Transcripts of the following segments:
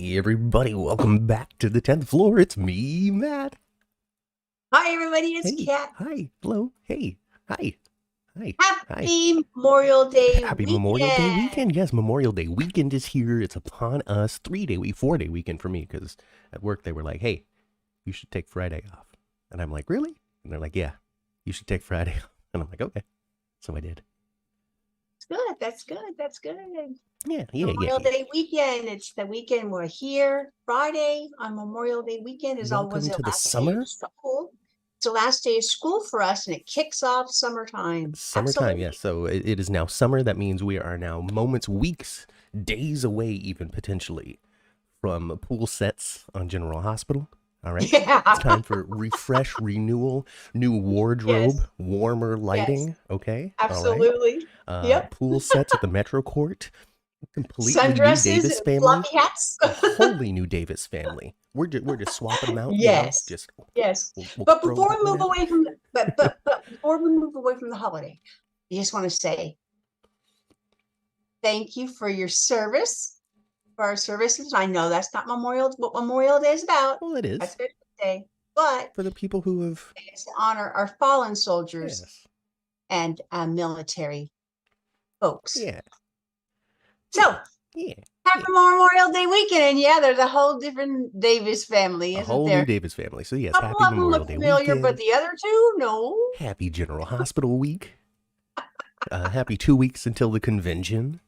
Hey everybody, welcome back to the 10th floor. It's me, Matt. Hi, everybody. It's Hey, Kat. hi, hello, hey, hi, hi, hi. Happy Memorial Day Happy Memorial Day weekend. weekend. Yes, Memorial Day weekend is here. It's upon us. 4-day weekend for me because at work they were like, hey, you should take Friday off. And I'm like, really? And they're like, yeah, you should take Friday off. And I'm like, okay. So I did. It's good. That's good. That's good. Yeah. Memorial Day weekend. It's the weekend we're here. Friday on Memorial Day weekend is always Welcome the to the last day of summer. school. It's the last day of school for us, and it kicks off summertime. Summertime, Absolutely. yes. So it is now summer. That means we are now moments, weeks, days away, even potentially, from pool sets on General Hospital. All right. Yeah. It's time for refresh, renewal, new wardrobe, Yes. warmer Yes. lighting. Okay. All right. Absolutely. Yep. Pool sets at the Metro Court. Completely new Sundresses Davis and family. fluffy hats. A wholly new Davis family. We're just swapping them out, Yes. just Yes. we'll But throw before that we one move out. away from the, but before we move away from the holiday, I just want to say thank you for your service, for our services. I know that's not what Memorial Day is about. Well, it That's is Veterans Day, but for the people who have, it's to honor our fallen soldiers yes, and military folks. yeah, So yeah, happy yeah. Memorial Day weekend, and yeah, there's a whole different Davis family, A isn't whole new there? Davis family. So yes, A couple happy of them Memorial look Day familiar, but weekend. the other two, no. Happy General Hospital week. Happy 2 weeks until the convention.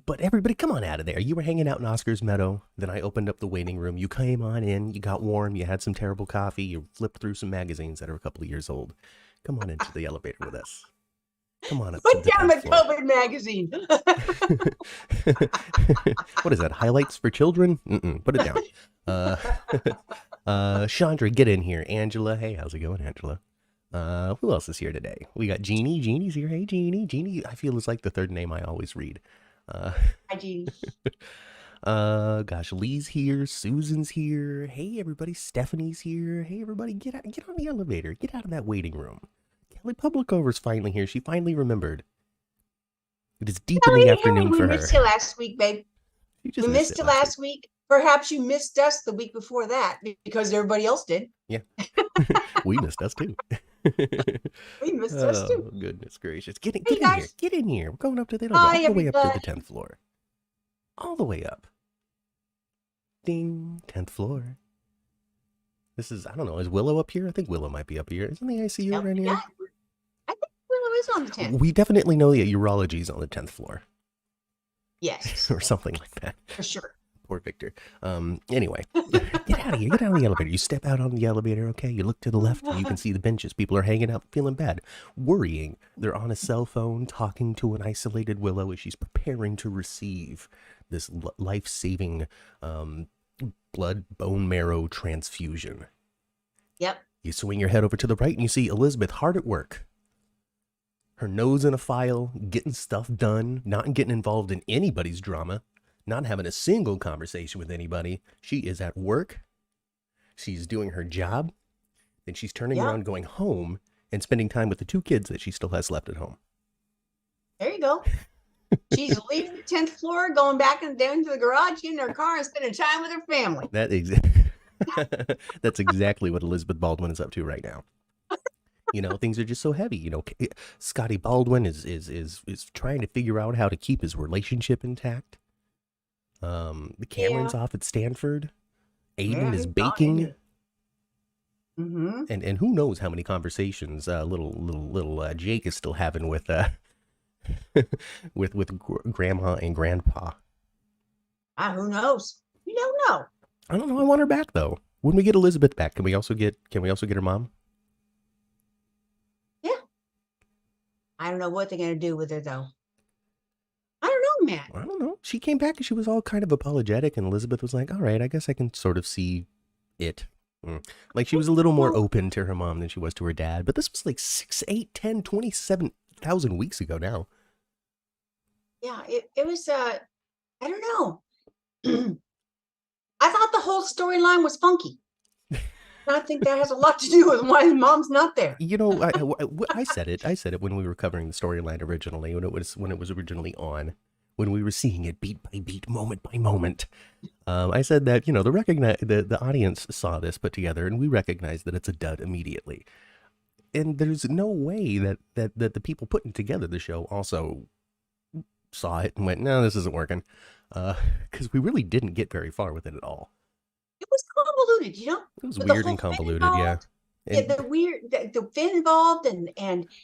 But everybody, come on out of there. You were hanging out in Oscar's Meadow. Then I opened up the waiting room. You came on in. You got warm. You had some terrible coffee. You flipped through some magazines that are a couple of years old. Come on into the elevator with us. Come on up to Put the down 10th the floor. COVID magazine. What is that? Highlights for children? Put it down. Chandra, get in here. Angela, hey, how's it going, Angela? Who else is here today? We got Jeannie. Jeannie's here. Hey, Jeannie. Jeannie, I feel is like the third name I always read. Hi, Jeannie. Gosh, Lee's here. Susan's here. Hey, everybody. Stephanie's here. Hey, everybody, get on the elevator. Get out of that waiting room. Kelly Publicover's finally here. She finally remembered. It is deep in the afternoon We for her. missed you last week, babe. You just We missed you last week. Perhaps you missed us the week before that because everybody else did. Yeah. We missed us too. We missed us too. Goodness gracious. Get in Hey, here. Get in here. We're going up to the elevator. Hi, All the way up to the everybody. 10th floor. All the way up. Ding. 10th floor. This is, I don't know, is Willow up here? I think Willow might be up here. Isn't the ICU Yep, around here? yeah. I think Willow is on the 10th. We definitely know that urology is on the 10th floor. Yes. Or something like that. For sure. Poor Victor. Anyway, get out of here. Get out of the elevator. You step out on the elevator, okay? You look to the left and you can see the benches. People are hanging out, feeling bad, worrying. They're on a cell phone talking to an isolated Willow as she's preparing to receive this life-saving blood bone marrow transfusion. Yep. You swing your head over to the right and you see Elizabeth hard at work. Her nose in a file, getting stuff done, not getting involved in anybody's drama. Not having a single conversation with anybody. She is at work. She's doing her job. Then she's turning around, going home, and spending time with the 2 kids that she still has left at home. There you go. She's leaving the 10th floor, going back and down to the garage, getting her car and spending time with her family. That's exactly what Elizabeth Baldwin is up to right now. You know, things are just so heavy. You know, Scotty Baldwin is trying to figure out how to keep his relationship intact. The Cameron's off at Stanford. Aiden is baking. Mm-hmm. And who knows how many conversations little Jake is still having with with grandma and grandpa. Who knows? You don't know. I don't know. I want her back though. When we get Elizabeth back, can we also get her mom? Yeah. I don't know what they're gonna do with her though. I don't know, Matt. I don't know. She came back and she was all kind of apologetic, and Elizabeth was like, all right, I guess I can sort of see it. Like she was a little more open to her mom than she was to her dad. But this was like 6, 8, 10, 27,000 weeks ago now. Yeah, it was, I don't know. I thought the whole storyline was funky. I think that has a lot to do with why his mom's not there. You know, I said it when we were covering the storyline originally, when it was originally on. when we were seeing it beat by beat, moment by moment. I said that, you know, the audience saw this put together and we recognized that it's a dud immediately. And there's no way that the people putting together the show also saw it and went, no, this isn't working. Because we really didn't get very far with it at all. It was convoluted, you know? It was With the weird whole and Finn convoluted, yeah. involved. Yeah, And the weird, the Finn involved and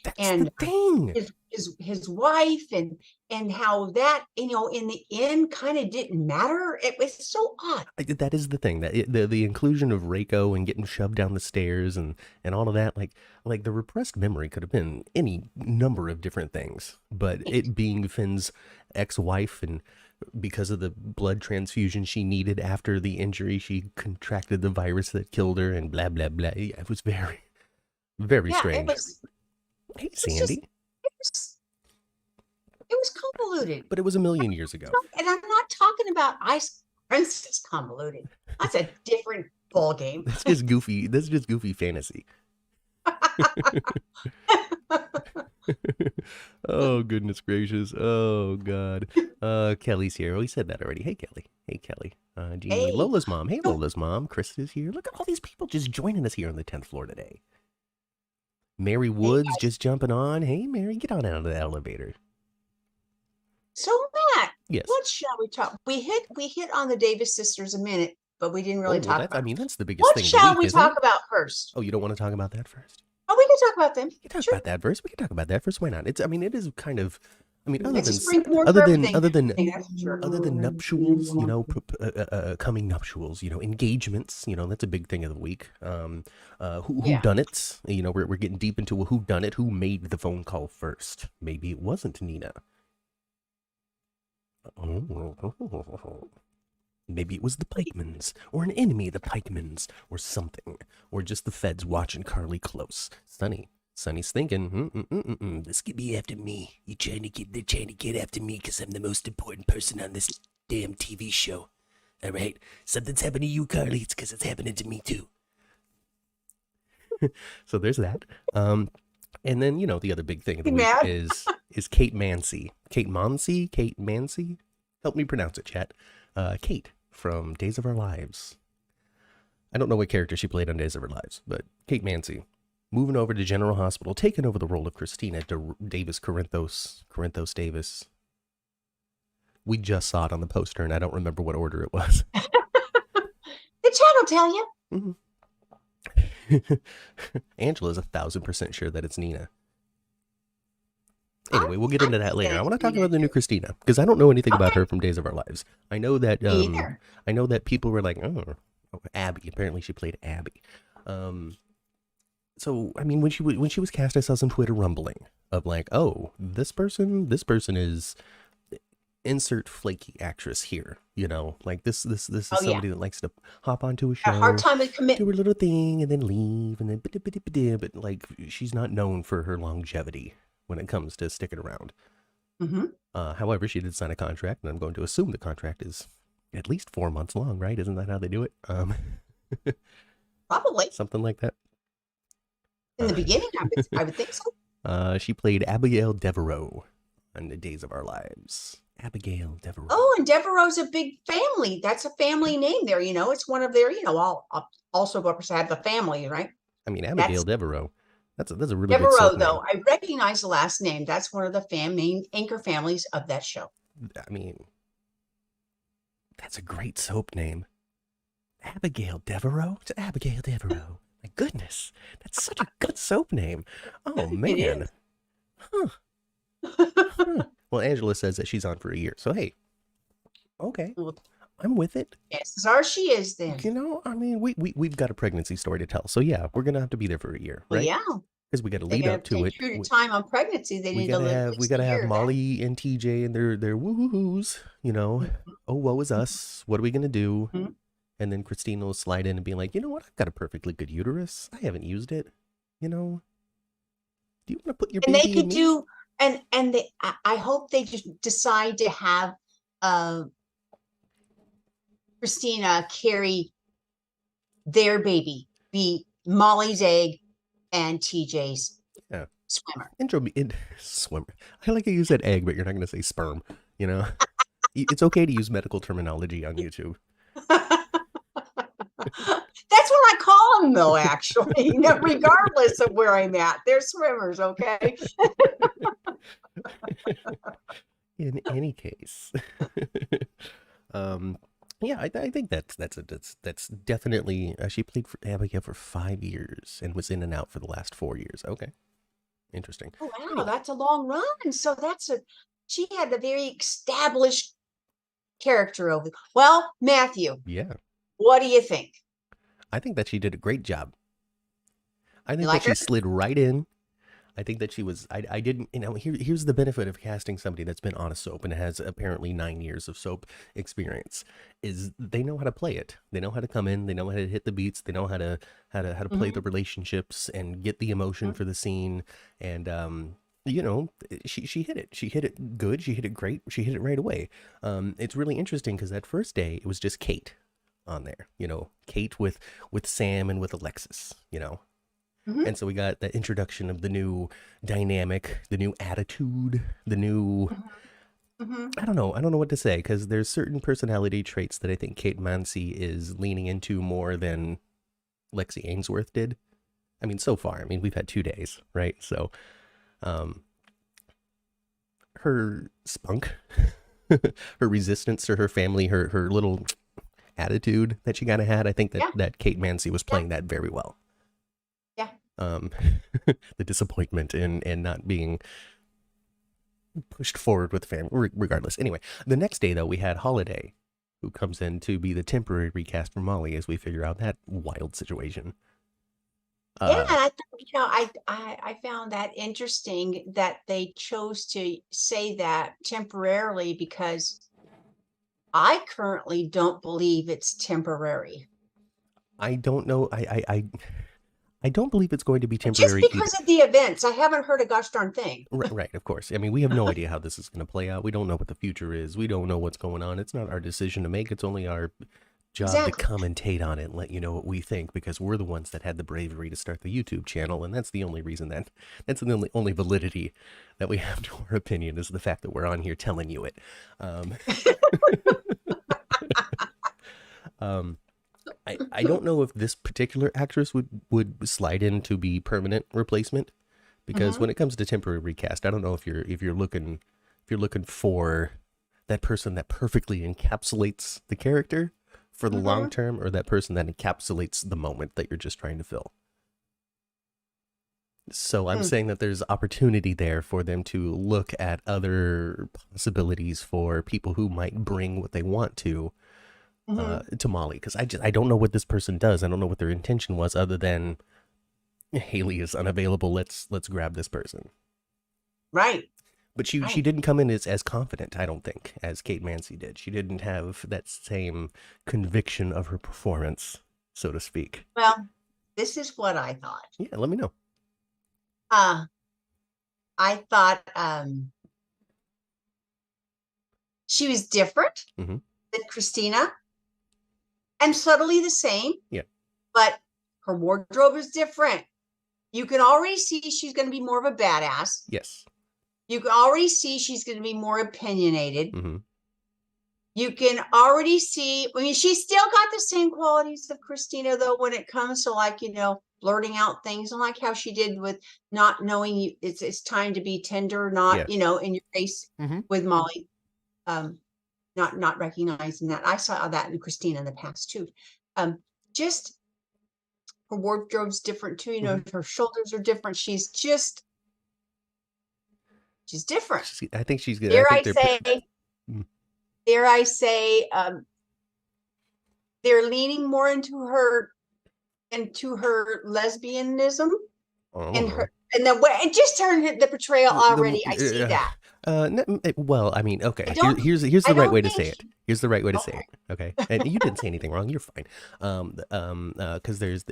that's and the thing. his wife and how that, you know, in the end kind of didn't matter. It was so odd. That is the thing, that the inclusion of Reiko and getting shoved down the stairs and all of that, like the repressed memory could have been any number of different things, but it being Finn's ex-wife, and because of the blood transfusion she needed after the injury, she contracted the virus that killed her, and blah blah blah. Yeah, it was very, very Yeah, strange. Hey, Sandy. It was convoluted. But it was a million years ago. And I'm not talking about Ice Princess convoluted. That's a different ball game. That's just goofy. That's just goofy fantasy. Oh, goodness gracious. Oh, God. Kelly's here. We said that already. Hey, Kelly. Hey, Kelly. Jeannie. Hey. Lola's mom. Hey, Lola's mom. Chris is here. Look at all these people just joining us here on the 10th floor today. Mary Woods just jumping on. Hey, Mary, get on out of the elevator. So, Matt, Yes. what shall we talk? We hit on the Davis sisters a minute, but we didn't really talk about. I mean, that's the biggest What thing. shall we talk about first? Oh, you don't want to talk about that first? Oh, we can talk about them. We can talk about that first. We can talk about that first. Why not? It's. I mean, it is kind of. I mean, other It's a than springboard for everything. other than That's for sure. other than nuptials, you know, coming nuptials, you know, engagements, you know, that's a big thing of the week. Who done it? You know, we're getting deep into a who done it. Who made the phone call first? Maybe it wasn't Nina. Maybe it was the Pikemans, or an enemy of the Pikemans, or something, or just the feds watching Carly close. Sonny's thinking, this could be after me. They're trying to get after me because I'm the most important person on this damn TV show. All right, something's happened to you, Carly. It's because it's happening to me too. So there's that. And then, you know, the other big thing of the week is Kate Mansi. Kate Mansi? Help me pronounce it, chat. Kate from Days of Our Lives. I don't know what character she played on Days of Our Lives, but Kate Mansi. Moving over to General Hospital, taking over the role of Kristina Davis Corinthos Davis. We just saw it on the poster, and I don't remember what order it was. The chat will tell you. Mm-hmm. Angela's 1,000% sure that it's Nina. Anyway, we'll get into that later. I want to talk about the new Kristina, because I don't know anything about her from Days of Our Lives. I know that people were like, oh, Abby. Apparently, she played Abby. So I mean, when she was cast, I saw some Twitter rumbling of like, oh, this person is insert flaky actress here. You know, like this is somebody that likes to hop onto a show, a hard time to commit, do her little thing, and then leave, and then but like she's not known for her longevity when it comes to sticking around. Mm-hmm. However, she did sign a contract, and I'm going to assume the contract is at least 4 months long, right? Isn't that how they do it? Probably something like that. In the beginning, I would think so. She played Abigail Devereaux on the Days of Our Lives. Abigail Devereaux. Oh, and Devereaux's a big family. That's a family name there. You know, it's one of their. You know, all also have the family, right? I mean, Abigail Devereaux. That's a really Devereaux, good soap though. name. I recognize the last name. That's one of the main anchor families of that show. I mean, that's a great soap name. Abigail Devereaux. It's Abigail Devereaux. My goodness, that's such a good soap name. Oh man. Huh. Well, Angela says that she's on for a year. So hey, okay, I'm with it. Yes, as far as she is, then. You know, I mean, we've got a pregnancy story to tell. So yeah, we're gonna have to be there for a year, right? Well, yeah, because we got to lead up to it. True to time on pregnancy, they need to live. We gotta have Molly and TJ and their woo-hoo-hoos. You know, oh woe is us. What are we gonna do? Mm-hmm. And then Kristina will slide in and be like, you know what? I've got a perfectly good uterus. I haven't used it. You know, do you want to put your baby in me? And they could do, and they, I hope they just decide to have Kristina carry their baby, be Molly's egg and TJ's swimmer. Swimmer. I like how you said egg, but you're not going to say sperm, you know? It's okay to use medical terminology on YouTube. That's what I call them, though, actually, regardless of where I'm at. They're swimmers, okay? In any case, um, yeah, I think that's definitely. She played for Abigail for 5 years and was in and out for the last 4 years. Okay, interesting. Oh, wow, Anyway, that's a long run. So she had a very established character over. Well, Matthew, yeah, what do you think? I think that she did a great job. I You think that like she her? slid right in. I think that she was. I didn't. Here's the benefit of casting somebody that's been on a soap and has apparently 9 years of soap experience. Is they know how to play it. They know how to come in. They know how to hit the beats. They know how to play the relationships and get the emotion for the scene. And she hit it. She hit it good. She hit it great. She hit it right away. It's really interesting because that first day it was just Kate on there. Kate with Sam and with Alexis. And so we got the introduction of the new dynamic, the new attitude, the new, I don't know what to say, because there's certain personality traits that I think Kate Mansi is leaning into more than Lexi Ainsworth did. I mean, so far, we've had 2 days, right? So, her spunk, her resistance to her family, her little attitude that she kind of had, I think that Kate Mansi was playing that very well. The disappointment in not being pushed forward with family, regardless. Anyway, the next day though, we had Holiday, who comes in to be the temporary recast for Molly as we figure out that wild situation. Yeah, I found that interesting that they chose to say that temporarily, because I currently don't believe it's temporary. I don't know. I don't believe it's going to be temporary. Just because of the events. I haven't heard a gosh darn thing. Right, of course. We have no idea how this is going to play out. We don't know what the future is. We don't know what's going on. It's not our decision to make. It's only our job to commentate on it and let you know what we think, because we're the ones that had the bravery to start the YouTube channel, and that's the only reason that's the only validity that we have to our opinion, is the fact that we're on here telling you it. I don't know if this particular actress would slide in to be permanent replacement, because when it comes to temporary recast, I don't know if you're looking for that person that perfectly encapsulates the character for the long term, or that person that encapsulates the moment that you're just trying to fill. So I'm saying that there's opportunity there for them to look at other possibilities for people who might bring what they want to Molly, because I don't know what this person does. I don't know what their intention was, other than Haley is unavailable. Let's grab this person. Right. But she didn't come in as confident, I don't think, as Kate Mansi did. She didn't have that same conviction of her performance, so to speak. Well, this is what I thought. Yeah, let me know. I thought she was different than Kristina, and subtly the same. Yeah. But her wardrobe is different. You can already see she's going to be more of a badass. Yes. You can already see she's going to be more opinionated. Mm-hmm. You can already see, she's still got the same qualities of Kristina, though, when it comes to, blurting out things, and like how she did with not knowing it's time to be tender, not, in your face with Molly. Not recognizing that. I saw that in Kristina in the past too. Just her wardrobe's different too. Her shoulders are different. She's different. I think she's good. Dare I say, they're leaning more into her lesbianism and the way it just turned the portrayal already. I see that. Well, okay. Here's the right way to say it. Here's the right way to say it. Okay, and you didn't say anything wrong. You're fine. Because there's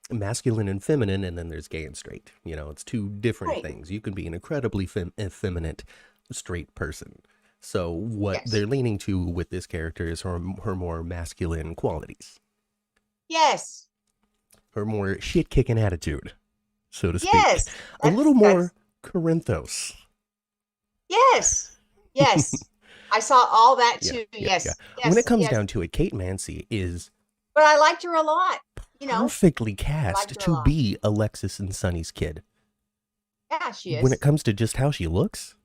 masculine and feminine, and then there's gay and straight. It's two different things. You can be an incredibly effeminate straight person. So what they're leaning to with this character is her more masculine qualities. Yes. Her more shit-kicking attitude, so to speak. Yes. A little more Corinthos. Yes. I saw all that Yeah, too. yeah, Yes, yeah. When it yes, comes yes. down to it, Kate Mansi is But I liked her a lot. You know, perfectly I liked cast her a to lot. be Alexis and Sonny's kid. Yeah, she When it is. comes to just how she looks,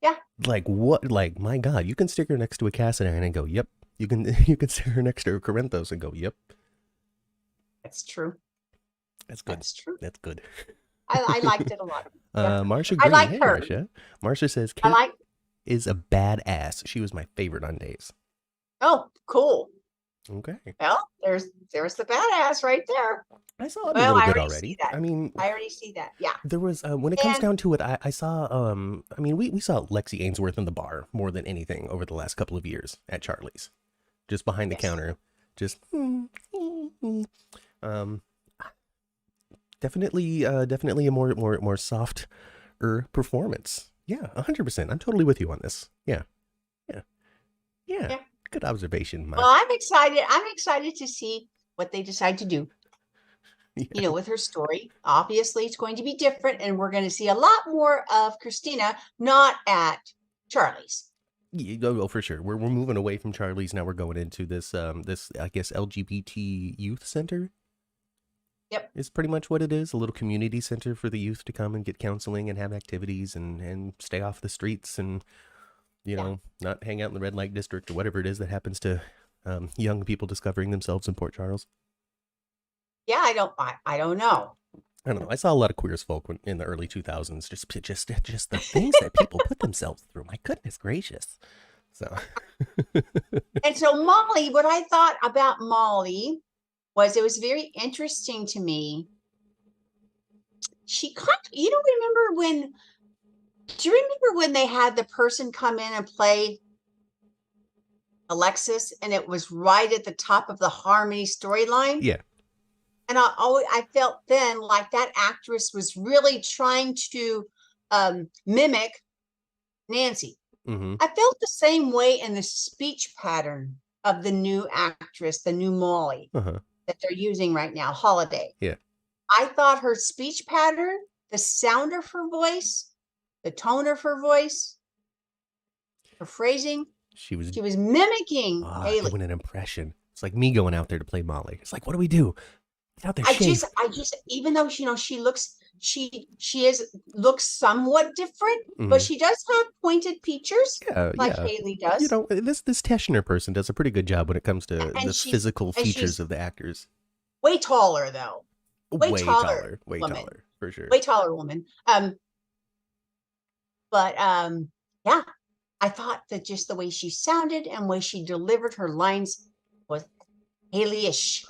Yeah, like what? Like my God, you can stick her next to a Cassidy and go, "Yep." You can you can stick her next to a Corinthos and go, "Yep." that's true. That's good. That's true. That's good. I liked it a lot. Yeah, Marsha I Green. like Hey, her. Marsha. Marsha says I Kate like. is a badass. She was my favorite on Days. Oh, cool. Okay. Well, there's the badass right there. I saw it a Well, little I bit already see already. that. I mean, I already see that. Yeah. there was when it comes And down to it, I saw I mean we saw Lexi Ainsworth in the bar more than anything over the last couple of years at Charlie's. Just behind the yes, counter. Just um definitely a more soft performance. Yeah, 100%. I'm totally with you on this. Yeah. Yeah. Yeah. yeah. Good observation, Ma. Well, I'm excited. I'm excited to see what they decide to do. Yeah. You know, with her story. Obviously, it's going to be different, and we're going to see a lot more of Kristina, not at Charlie's. Yeah, oh, for sure. We're moving away from Charlie's now. We're going into this this I guess LGBT youth center. Yep. Is pretty much what it is. A little community center for the youth to come and get counseling and have activities and stay off the streets and you Yeah. know not hang out in the red light district or whatever it is that happens to young people discovering themselves in Port Charles. Yeah, I don't know. I don't know. I saw a lot of queer as folk in the early 2000s. Just the things that people put themselves through. My goodness gracious. So. And so Molly, what I thought about Molly was it was very interesting to me. She kind of, you don't remember when, do you remember when they had the person come in and play Alexis and it was right at the top of the Harmony storyline? Yeah. And I felt then like that actress was really trying to mimic Nancy. Mm-hmm. I felt the same way in the speech pattern of the new actress, the new Molly Uh-huh. that they're using right now, Holiday. Yeah. I thought her speech pattern, the sound of her voice, the tone of her voice, her phrasing, She was mimicking Haley. doing an impression. It's like me going out there to play Molly. It's like, what do we do? Get out there, I shave. just, even though she looks, looks somewhat different, but she does have pointed features, like Haley does. You know, this Teschner person does a pretty good job when it comes to the physical features of the actors. Way taller though. Way taller, for sure. Way taller woman. But yeah, I thought that just the way she sounded and way she delivered her lines was Haley-ish.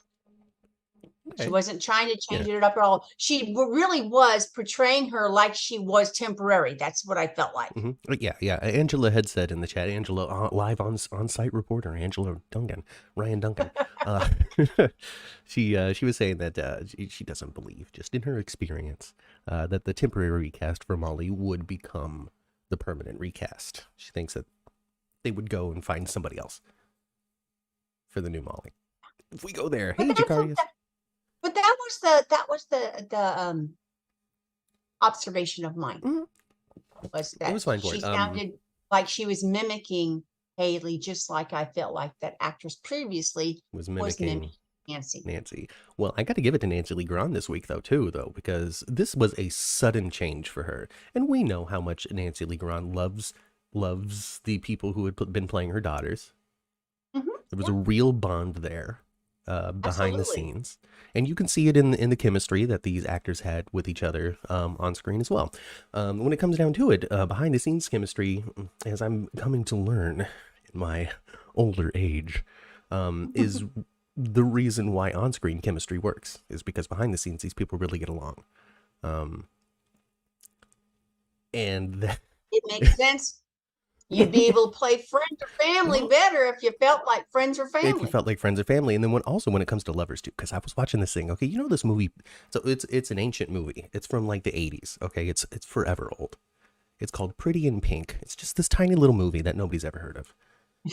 Okay. She wasn't trying to change it up at all. She really was portraying her like she was temporary. That's what I felt like. Mm-hmm. Yeah. Angela had said in the chat, Angela, live on-site reporter, Angela Duncan, Ryan Duncan. She was saying that she doesn't believe, just in her experience, that the temporary recast for Molly would become the permanent recast. She thinks that they would go and find somebody else for the new Molly. If we go there, hey, Jakarius. But that was the observation of mine. Mm-hmm. Was that it was fine she sounded like she was mimicking Haley, just like I felt like that actress previously was mimicking Nancy. Well, I got to give it to Nancy Lee Grahn this week though, because this was a sudden change for her, and we know how much Nancy Lee Grahn loves the people who had been playing her daughters. Mm-hmm. There was a real bond there. Behind the scenes, and you can see it in the chemistry that these actors had with each other on screen as well. When it comes down to it, behind the scenes chemistry, as I'm coming to learn in my older age, is the reason why on-screen chemistry works, is because behind the scenes these people really get along, and it makes sense. You'd be able to play friends or family better if you felt like friends or family. If you felt like friends or family. And then when it comes to lovers too, because I was watching this thing. Okay, you know this movie. So it's an ancient movie. It's from like the 80s. Okay, it's forever old. It's called Pretty in Pink. It's just this tiny little movie that nobody's ever heard of.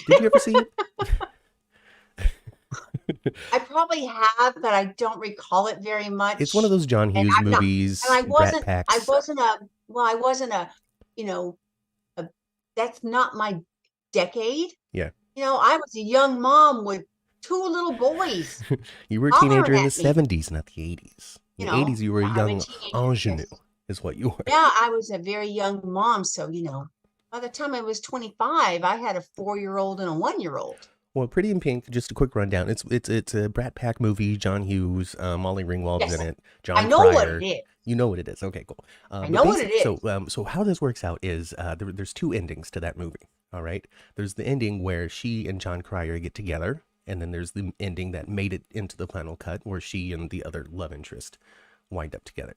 Did you ever see it? I probably have, but I don't recall it very much. It's one of those John Hughes movies. And I wasn't a, that's not my decade. Yeah. I was a young mom with 2 little boys You were a teenager hollering in the at me. 70s, not the 80s. In the 80s, you were a I'm a young teenager. ingenue, Yes. is what you were. Yeah, I was a very young mom. So, by the time I was 25, I had a 4-year-old and a 1-year-old. Well, Pretty in Pink, just a quick rundown. It's a Brat Pack movie. John Hughes, Molly Ringwald's in Yes, it. I John know what it Cryer. is. You know what it is. Okay, cool. I But know what it basically, is. so how this works out is there's 2 endings to that movie. All right. There's the ending where she and John Cryer get together, and then there's the ending that made it into the final cut where she and the other love interest wind up together.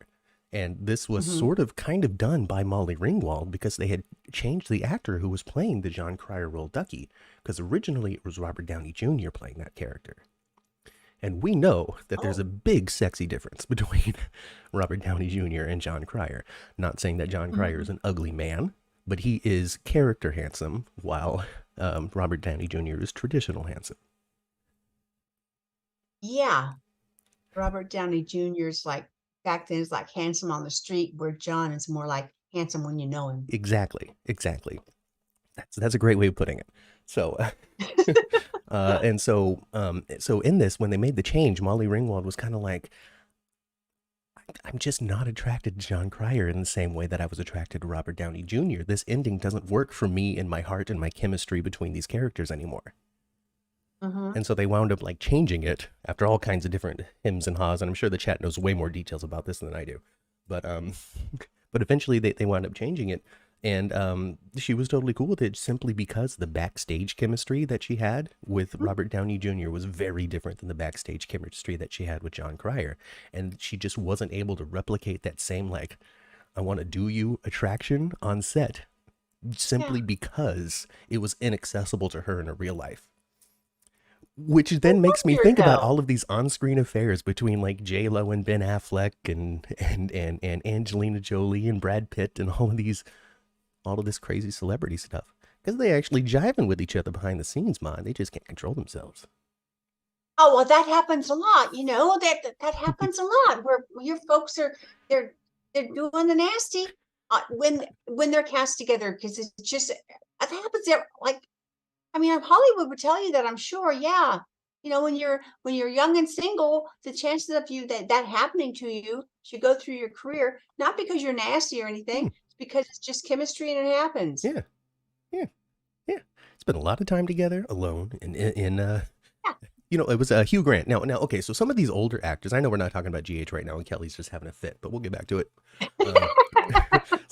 And this was sort of kind of done by Molly Ringwald because they had changed the actor who was playing the John Cryer role Ducky, because originally it was Robert Downey Jr. playing that character. And we know that there's a big sexy difference between Robert Downey Jr. and John Cryer. Not saying that John Cryer is an ugly man, but he is character handsome, while Robert Downey Jr. is traditional handsome. Yeah. Robert Downey Jr.'s back then is like handsome on the street, where John is more like handsome when you know him. Exactly. That's a great way of putting it. So, so in this, when they made the change, Molly Ringwald was kind of like, I'm just not attracted to John Cryer in the same way that I was attracted to Robert Downey Jr. This ending doesn't work for me in my heart and my chemistry between these characters anymore. And so they wound up changing it after all kinds of different hems and haws. And I'm sure the chat knows way more details about this than I do. But but eventually they wound up changing it. And she was totally cool with it, simply because the backstage chemistry that she had with Robert Downey Jr. was very different than the backstage chemistry that she had with John Cryer. And she just wasn't able to replicate that same, I want to do you attraction on set, simply because it was inaccessible to her in her real life. Which then makes me think about all of these on-screen affairs between J-Lo and Ben Affleck and Angelina Jolie and Brad Pitt and all of this crazy celebrity stuff. Because they actually jiving with each other behind the scenes, man. They just can't control themselves. Oh, well, that happens a lot. That happens a lot, where your folks they're doing the nasty when they're cast together, because it's just, that happens there. Hollywood would tell you that, I'm sure. Yeah. When you're young and single, the chances of that happening to you should go through your career, not because you're nasty or anything, it's because it's just chemistry and it happens. Yeah. Spent a lot of time together alone it was Hugh Grant. Now, okay, so some of these older actors, I know we're not talking about GH right now, and Kelly's just having a fit, but we'll get back to it.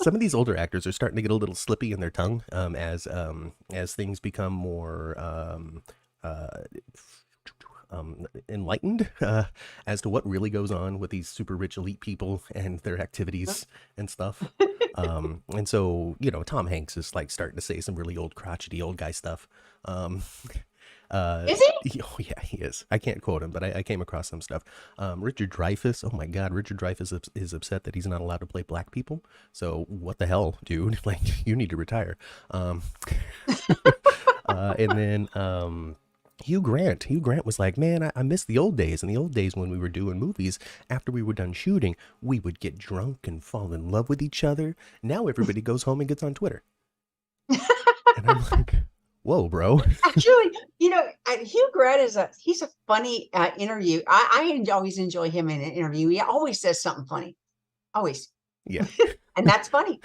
Some of these older actors are starting to get a little slippy in their tongue as things become more enlightened as to what really goes on with these super rich elite people and their activities and stuff. And so, Tom Hanks is starting to say some really old crotchety old guy stuff. Is he? Oh yeah, he is. I can't quote him, but I came across some stuff. Richard Dreyfuss. Oh my God, Richard Dreyfuss is upset that he's not allowed to play black people. So what the hell, dude? You need to retire. And then Hugh Grant. Hugh Grant was like, man, I miss the old days. In the old days when we were doing movies, after we were done shooting, we would get drunk and fall in love with each other. Now everybody goes home and gets on Twitter. And I'm like, whoa, bro. Actually, Hugh Grant he's a funny interview. I always enjoy him in an interview. He always says something funny. Always. Yeah. And that's funny.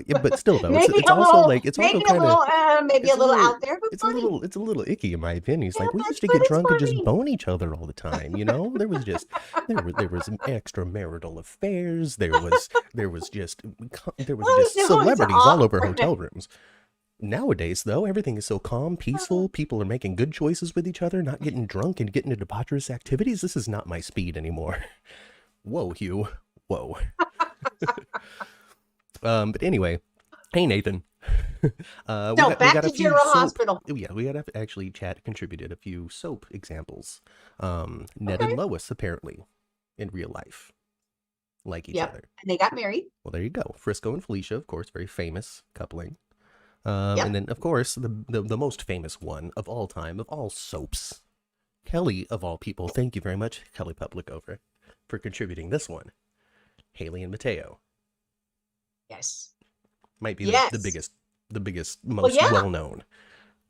Yeah, but still though, it's also kind of maybe a little out there, but it's funny. a little icky in my opinion. It's we used to but get it's drunk and just funny. bone each other all the time. There was extramarital affairs. There was just celebrities all over hotel rooms. Nowadays, though, everything is so calm, peaceful. People are making good choices with each other, not getting drunk and getting into debaucherous activities. This is not my speed anymore. Whoa, Hugh. Whoa. But anyway, hey, Nathan. Back to General Hospital. Yeah, we got actually chat contributed a few soap examples. Ned and Lois, apparently, in real life, like each other. And they got married. Well, there you go. Frisco and Felicia, of course, very famous coupling. And then, of course, the most famous one of all time, of all soaps, Kelly, of all people. Thank you very much, Kelly Publicover, for contributing this one. Haley and Mateo. Yes. Might be the biggest the biggest, Well, most yeah, well-known.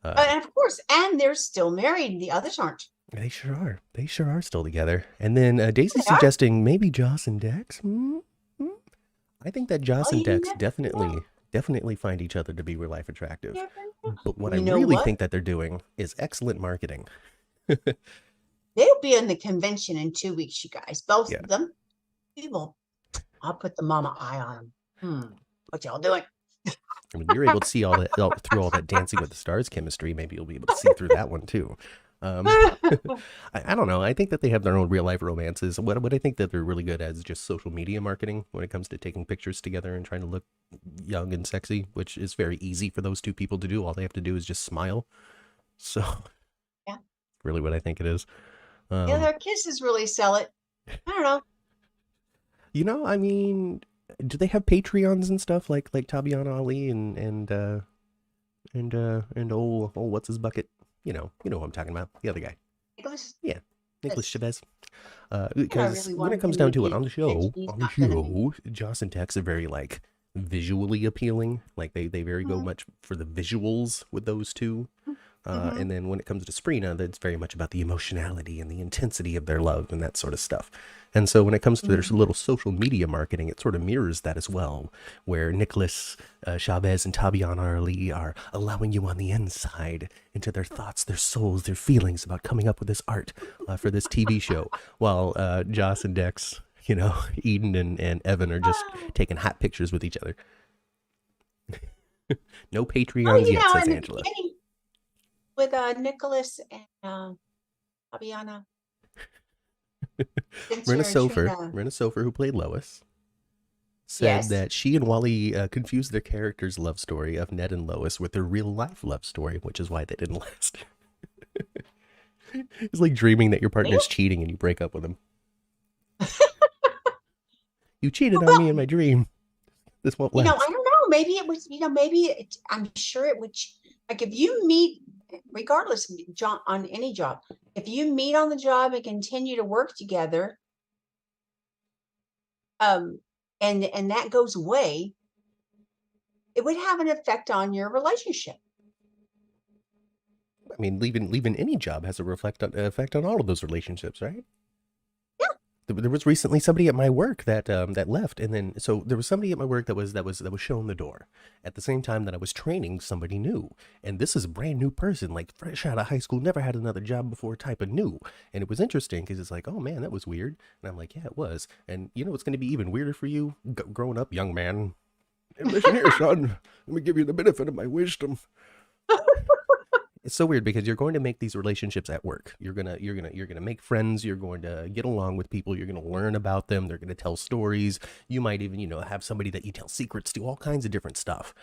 and of course, and they're still married. The others aren't. They sure are. They sure are still together. And then Daisy's They are. suggesting maybe Joss and Dex. I think that Joss Well, and you Dex never know. definitely find each other to be real life attractive. Never know. But what I You know really what? think that they're doing is excellent marketing. They'll be in the convention in 2 weeks, you guys. Both Yeah. of them. People. I'll put the mama eye on them. What y'all doing? I mean, you're able to see all that through all that Dancing with the Stars chemistry. Maybe you'll be able to see through that one too. I don't know. I think that they have their own real life romances. What I think that they're really good at is just social media marketing when it comes to taking pictures together and trying to look young and sexy, which is very easy for those two people to do. All they have to do is just smile. So, Yeah. really what I think it is. Yeah, their kisses really sell it. I don't know. You know, I mean, do they have Patreons and stuff like Tabiana Ali and what's his bucket? You know who I'm talking about. The other guy. Nicholas? Yeah. Nicholas Chavez. I Because really when it want comes him down to to it be on the show, he's not gonna be. Joss and Tex are very like visually appealing. Like they very go much for the visuals with those two. And then when it comes to Sprina, that's very much about the emotionality and the intensity of their love and that sort of stuff. And so when it comes to their little social media marketing, it sort of mirrors that as well, where Nicholas Chavez and Tabiana Ali are allowing you on the inside into their thoughts, their souls, their feelings about coming up with this art for this TV show, while Joss and Dex, Eden and Evan are just taking hot pictures with each other. No Patreons yet, says in the Angela. beginning with Nicholas and Fabiana, Myrna Spencer and Sofer, who played Lois, said Yes. that she and Wally confused their characters' love story of Ned and Lois with their real life love story, which is why they didn't last. It's like dreaming that your partner's cheating and you break up with him. You cheated on me in my dream. This won't last. I don't know. Maybe it was, I'm sure it would, like if you meet, regardless of job, on any job, if you meet on the job and continue to work together, and that goes away, it would have an effect on your relationship. I mean, leaving any job has a effect on all of those relationships, right? Yeah. There was recently somebody at my work that left, and then so there was somebody at my work that was shown the door at the same time that I was training somebody new, and this is a brand new person, like fresh out of high school, never had another job before, type of new, and it was interesting because it's like, oh man, that was weird, and I'm like, yeah, it was, and it's going to be even weirder for you growing up, young man. And listen here, son, let me give you the benefit of my wisdom. It's so weird because you're going to make these relationships at work. You're gonna make friends. You're going to get along with people. You're going to learn about them. They're going to tell stories. You might even have somebody that you tell secrets to. All kinds of different stuff.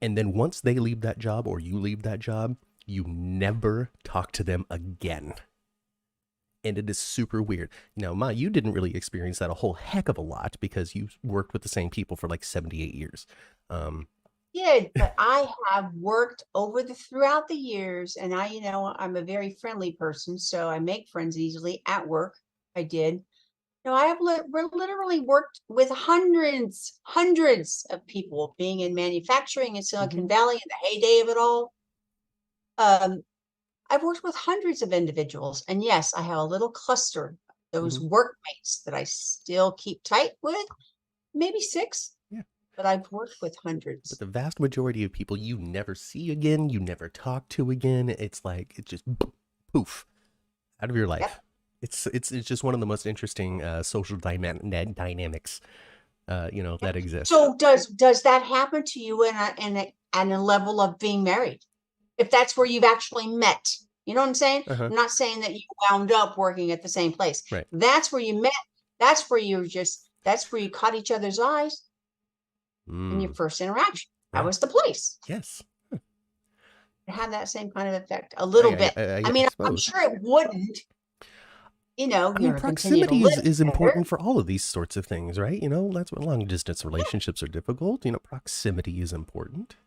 And then once they leave that job or you leave that job, you never talk to them again. And it is super weird. Now, Ma, you didn't really experience that a whole heck of a lot because you worked with the same people for like 78 years. Did, but I have worked throughout the years, and I'm a very friendly person, so I make friends easily at work. I did. I have literally worked with hundreds of people, being in manufacturing in Silicon Valley in the heyday of it all. I've worked with hundreds of individuals, and yes, I have a little cluster of those workmates that I still keep tight with, maybe 6. But I've worked with hundreds. But the vast majority of people you never see again, you never talk to again. It's like it's just poof out of your life. Yep. It's just one of the most interesting social dynamics that exists. So does that happen to you in a level of being married? If that's where you've actually met, you know what I'm saying? I'm not saying that you wound up working at the same place. Right. That's where you met. That's where you caught each other's eyes. In your first interaction. That was the place. Yes. It had that same kind of effect a little bit. I mean, I'm sure it wouldn't. I mean, proximity is important for all of these sorts of things, right? That's what long distance relationships are difficult. Proximity is important.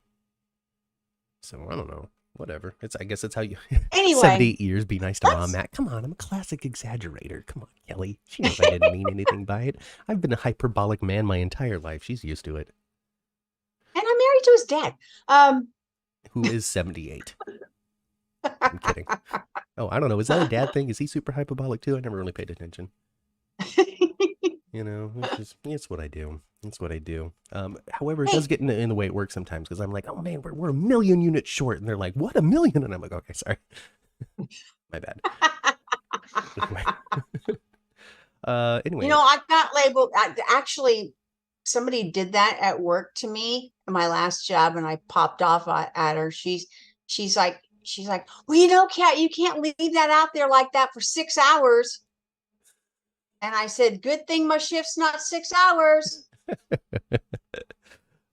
So I don't know. Whatever. I guess it's how you. Anyway, 78 years. Be nice to Mom, Matt. Come on, I'm a classic exaggerator. Come on, Kelly. She knows I didn't mean anything by it. I've been a hyperbolic man my entire life. She's used to it. And I'm married to his dad. who is 78. I'm kidding. Oh, I don't know. Is that a dad thing? Is he super hyperbolic too? I never really paid attention. It's what I do. It's what I do. However, it does get in the way it works sometimes because I'm like, oh man, we're a million units short. And they're like, what, a million? And I'm like, okay, sorry. My bad. Anyway. I got labeled. Actually, somebody did that at work to me in my last job, and I popped off at her. She's like, well, Kat, you can't leave that out there like that for 6 hours. And I said, good thing my shift's not 6 hours.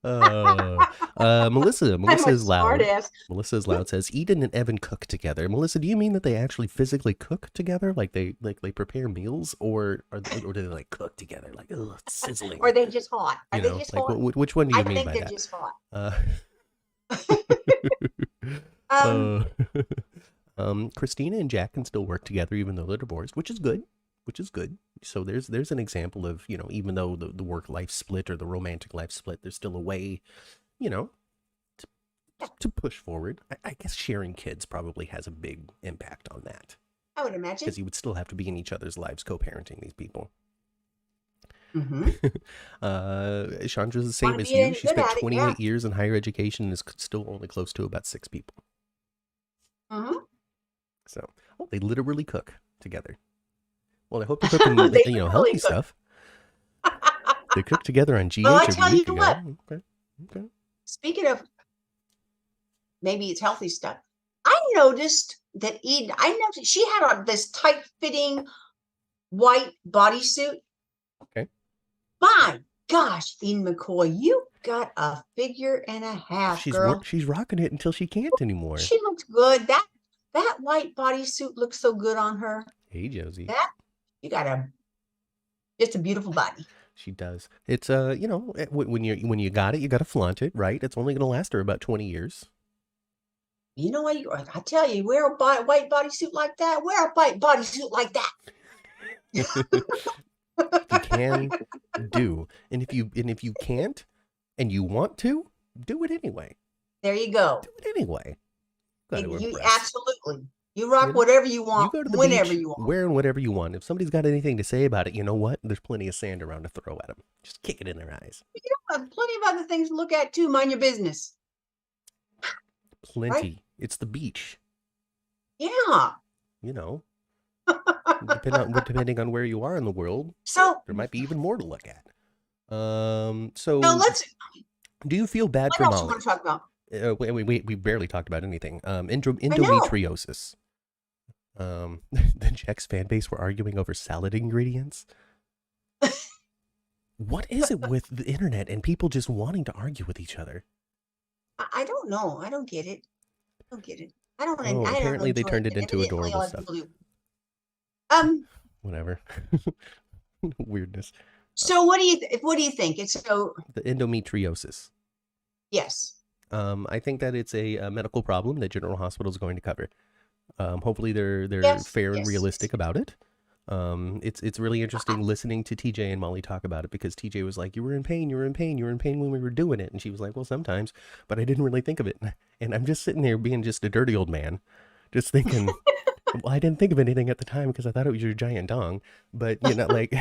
Melissa is loud. Melissa is loud. Says Eden and Evan cook together. Melissa, do you mean that they actually physically cook together, like they prepare meals, or do they like cook together, like it's sizzling? Or are they just hot? Are they just hot? Which one do you mean by that? I think they're just hot. Kristina and Jack can still work together even though they're divorced, which is good. So there's an example of, even though the work life split or the romantic life split, there's still a way, to push forward. I guess sharing kids probably has a big impact on that. I would imagine. Because you would still have to be in each other's lives co-parenting these people. Mm-hmm. Chandra's the same as you. She spent 28 years in higher education and is still only close to about 6 people. Mm-hmm. So, they literally cook together. Well, I hope they're cooking, healthy stuff. They cook together on GH. Well, I tell you what. Okay. Speaking of, maybe it's healthy stuff. I noticed that Eden. She had on this tight-fitting white bodysuit. Okay. My gosh, Eden McCoy, you got a figure and a half, girl. She's rocking it until she can't anymore. She looks good. That white bodysuit looks so good on her. Hey, Josie. You got just a beautiful body. She does. It's when you got it, you got to flaunt it, right? It's only going to last her about 20 years. You know what? I tell you, wear a white bodysuit like that. Wear a white bodysuit like that. If you can, do, and if you can't, and you want to, do it anyway. There you go. Do it anyway. You absolutely. You rock whatever you want, whenever you want. Wearing whatever you want. If somebody's got anything to say about it, you know what? There's plenty of sand around to throw at them. Just kick it in their eyes. You have plenty of other things to look at too. Mind your business. Plenty. Right? It's the beach. Yeah. Depending on where you are in the world, there might be even more to look at. So do you feel bad for Molly? What else do you want to talk about? We barely talked about anything. Endometriosis. The Jack's fan base were arguing over salad ingredients. What is it with the internet and people just wanting to argue with each other? I don't know. I don't get it. Apparently they turned it into adorable stuff. Whatever. Weirdness. So what do you think? It's the endometriosis. Yes. I think that it's a medical problem that General Hospital is going to cover. Hopefully they're fair and realistic about it. It's really interesting listening to TJ and Molly talk about it, because TJ was like, you were in pain when we were doing it. And she was like, well, sometimes, but I didn't really think of it. And I'm just sitting there being just a dirty old man, just thinking, well, I didn't think of anything at the time because I thought it was your giant dong, but like,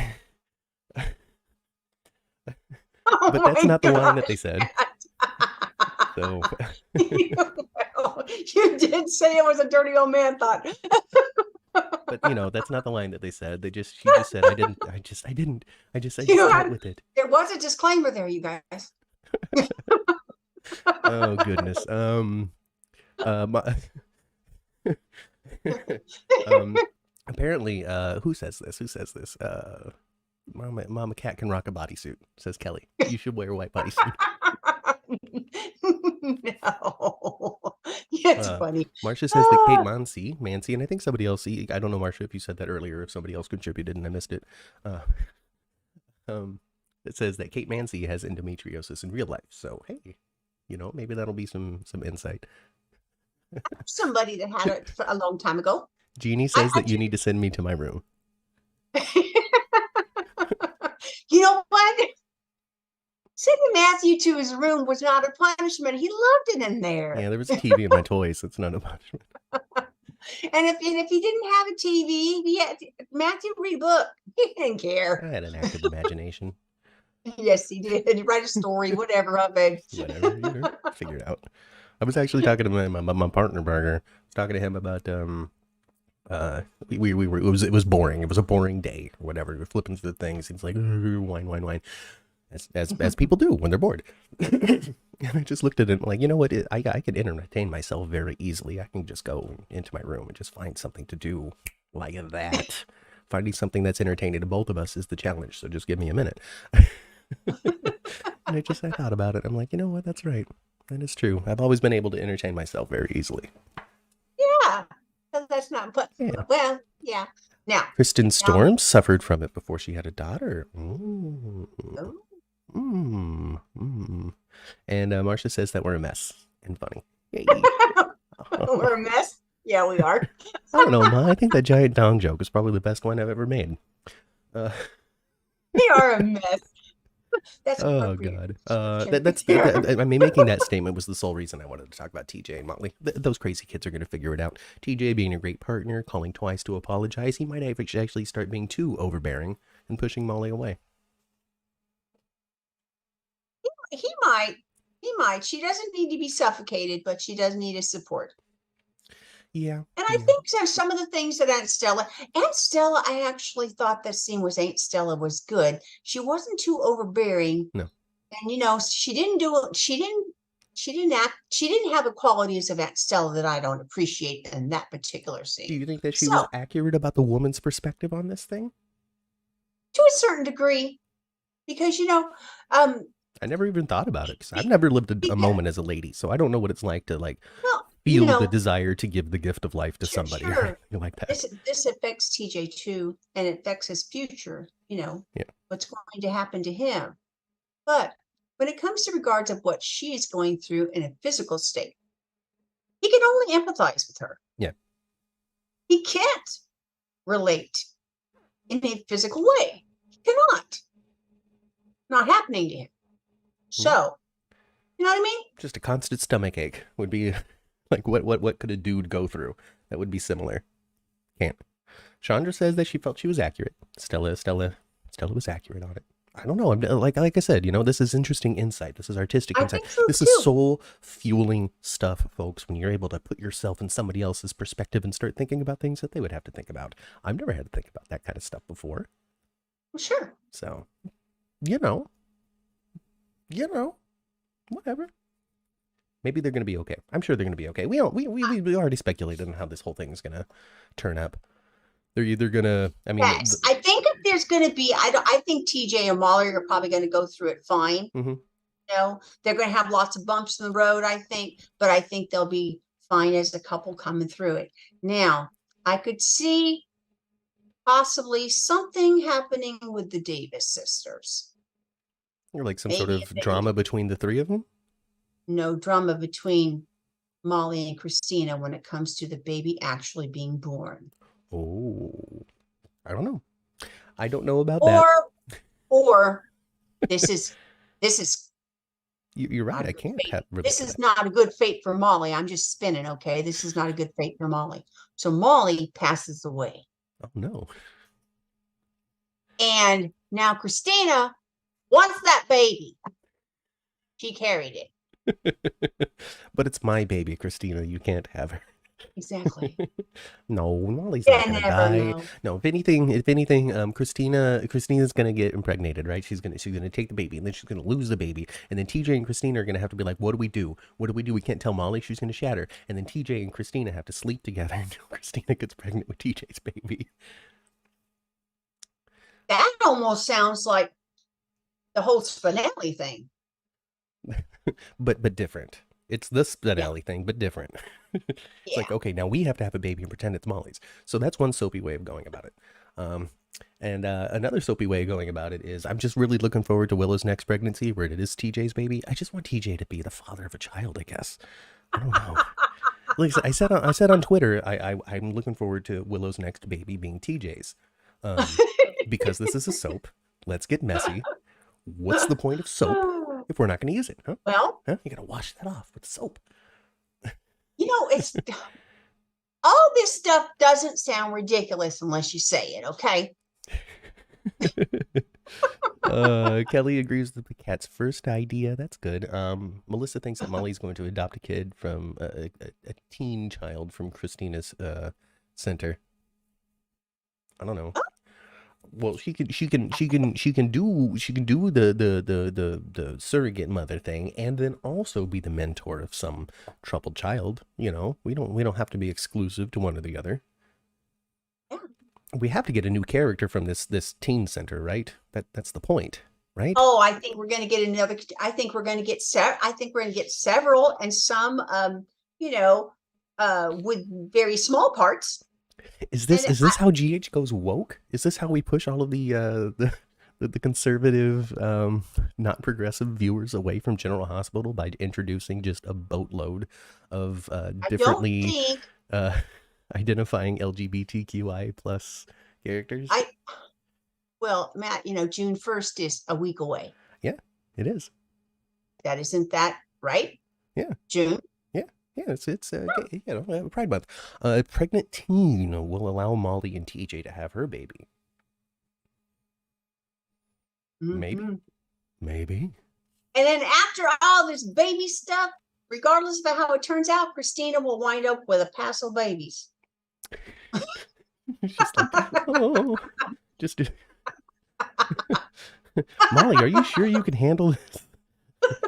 but that's not the line that they said. So you did say it was a dirty old man thought. But that's not the line that they said. She just said, I just sat with it. There was a disclaimer there, you guys. Oh goodness. Apparently, who says this? Mama Cat can rock a bodysuit, says Kelly. You should wear a white bodysuit. No. It's funny. Marcia says that Kate Mancy, and I think somebody else, I don't know, Marcia, if you said that earlier, if somebody else contributed and I missed it. It says that Kate Mancy has endometriosis in real life. So, hey, maybe that'll be some insight. Somebody that had it a long time ago. Jeannie says that you need to send me to my room. You know what? Sending Matthew to his room was not a punishment. He loved it in there. Yeah, there was a TV in my toys. So it's not a punishment. And if he didn't have a TV, he had Matthew read a book. He didn't care. I had an active imagination. Yes, he did. He'd write a story, whatever of it. Whatever, figure it out. I was actually talking to my partner Burger. I was talking to him about it was boring. It was a boring day or whatever. We were flipping through the things. He's like, wine. As people do when they're bored. And I just looked at it like, you know what? I can entertain myself very easily. I can just go into my room and just find something to do like that. Finding something that's entertaining to both of us is the challenge. So just give me a minute. And I thought about it. I'm like, you know what? That's right. That is true. I've always been able to entertain myself very easily. Yeah. That's not, but Yeah. well, yeah. Now, Kristen Storms suffered from it before she had a daughter. Oh. And Marcia says that we're a mess and funny. Yay. We're a mess. Yeah, we are. I don't know, Ma. I think that giant dong joke is probably the best one I've ever made. We are a mess. That's oh God. I mean, making that statement was the sole reason I wanted to talk about TJ and Molly. Those crazy kids are going to figure it out. TJ being a great partner, calling twice to apologize, he might actually start being too overbearing and pushing Molly away. He might. She doesn't need to be suffocated, but she does need his support. Yeah. And I think some of the things that Aunt Stella, I actually thought the scene with Aunt Stella was good. She wasn't too overbearing. No. And she didn't have the qualities of Aunt Stella that I don't appreciate in that particular scene. Do you think that she was accurate about the woman's perspective on this thing? To a certain degree. Because I never even thought about it because I've never lived a moment as a lady, so I don't know what it's like to feel the desire to give the gift of life to somebody or anything like that. This affects TJ too, and it affects his future, what's going to happen to him. But when it comes to regards of what she is going through in a physical state, he can only empathize with her. Yeah. He can't relate in a physical way. He cannot. Not happening to him. So, you know what I mean? Just a constant stomach ache would be like what could a dude go through that would be similar? Can't. Chandra says that she felt she was accurate. Stella was accurate on it. I don't know. Like I said, this is interesting insight. This is artistic insight. This is soul fueling stuff, folks. When you're able to put yourself in somebody else's perspective and start thinking about things that they would have to think about. I've never had to think about that kind of stuff before. Well, sure. So, whatever. Maybe they're going to be okay. I'm sure they're going to be okay. We already speculated on how this whole thing is going to turn up. They're either going to, yes, I think if there's going to be, I think TJ and Molly are probably going to go through it fine. Mm-hmm. They're going to have lots of bumps in the road, I think, but I think they'll be fine as a couple coming through it. Now, I could see possibly something happening with the Davis sisters. You're like some sort of drama between the three of them? No drama between Molly and Kristina when it comes to the baby actually being born. Oh, I don't know. I don't know about that. Or this is. You're right. I can't have. This is not a good fate for Molly. I'm just spinning. Okay, this is not a good fate for Molly. So Molly passes away. Oh no. And now Kristina wants that baby. She carried it. But it's my baby, Kristina. You can't have her. Exactly. No, Molly's not gonna die. Know. No, if anything, Kristina's gonna get impregnated, right? She's gonna take the baby, and then she's gonna lose the baby, and then TJ and Kristina are gonna have to be like, what do we do? We can't tell Molly. She's gonna shatter, and then TJ and Kristina have to sleep together until Kristina gets pregnant with TJ's baby. That almost sounds like the whole finale thing. but different. It's the finale thing, but different. It's like, okay, now we have to have a baby and pretend it's Molly's. So that's one soapy way of going about it. And another soapy way of going about it is I'm just really looking forward to Willow's next pregnancy where it is TJ's baby. I just want TJ to be the father of a child, I guess. I don't know. Like I said on Twitter, I'm looking forward to Willow's next baby being TJ's. Because this is a soap. Let's get messy. What's the point of soap if we're not going to use it, huh? Well, Huh? You got to wash that off with soap. it's all this stuff doesn't sound ridiculous unless you say it, okay? Kelly agrees with the cat's first idea. That's good. Melissa thinks that Molly's going to adopt a kid from a teen child from Kristina's center. I don't know. Well, she can do the surrogate mother thing, and then also be the mentor of some troubled child. You know, we don't have to be exclusive to one or the other. We have to get a new character from this teen center, right? That's the point, right? Oh, I think we're going to get another. I think we're going to get several, and some, with very small parts. Is this how GH goes woke? Is this how we push all of the conservative, not progressive viewers away from General Hospital by introducing just a boatload of differently identifying LGBTQI plus characters? Well, Matt, June 1st is a week away. Yeah, it is. Isn't that right? Yeah. June. Yeah, it's Pride Month. A pregnant teen will allow Molly and TJ to have her baby. Mm-hmm. Maybe. And then after all this baby stuff, regardless of how it turns out, Kristina will wind up with a pass of babies. She's like, oh, just Molly, are you sure you can handle this?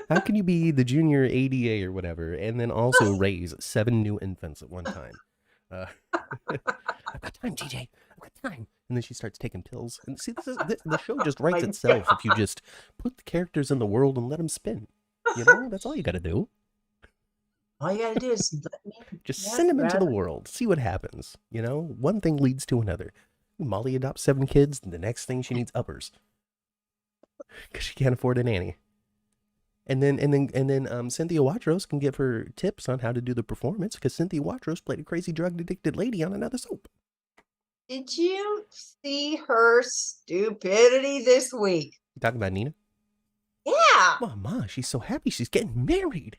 How can you be the junior ADA or whatever, and then also raise 7 new infants at one time? I've got time, TJ. I've got time. And then she starts taking pills. And see, the show just writes itself if you just put the characters in the world and let them spin. That's all you got to do. All you got to do is just send them into the world. See what happens. One thing leads to another. Molly adopts 7 kids, and the next thing she needs uppers because she can't afford a nanny. And then Cynthia Watros can give her tips on how to do the performance because Cynthia Watros played a crazy drug-addicted lady on another soap. Did you see her stupidity this week? You talking about Nina? Yeah. Mama, she's so happy she's getting married.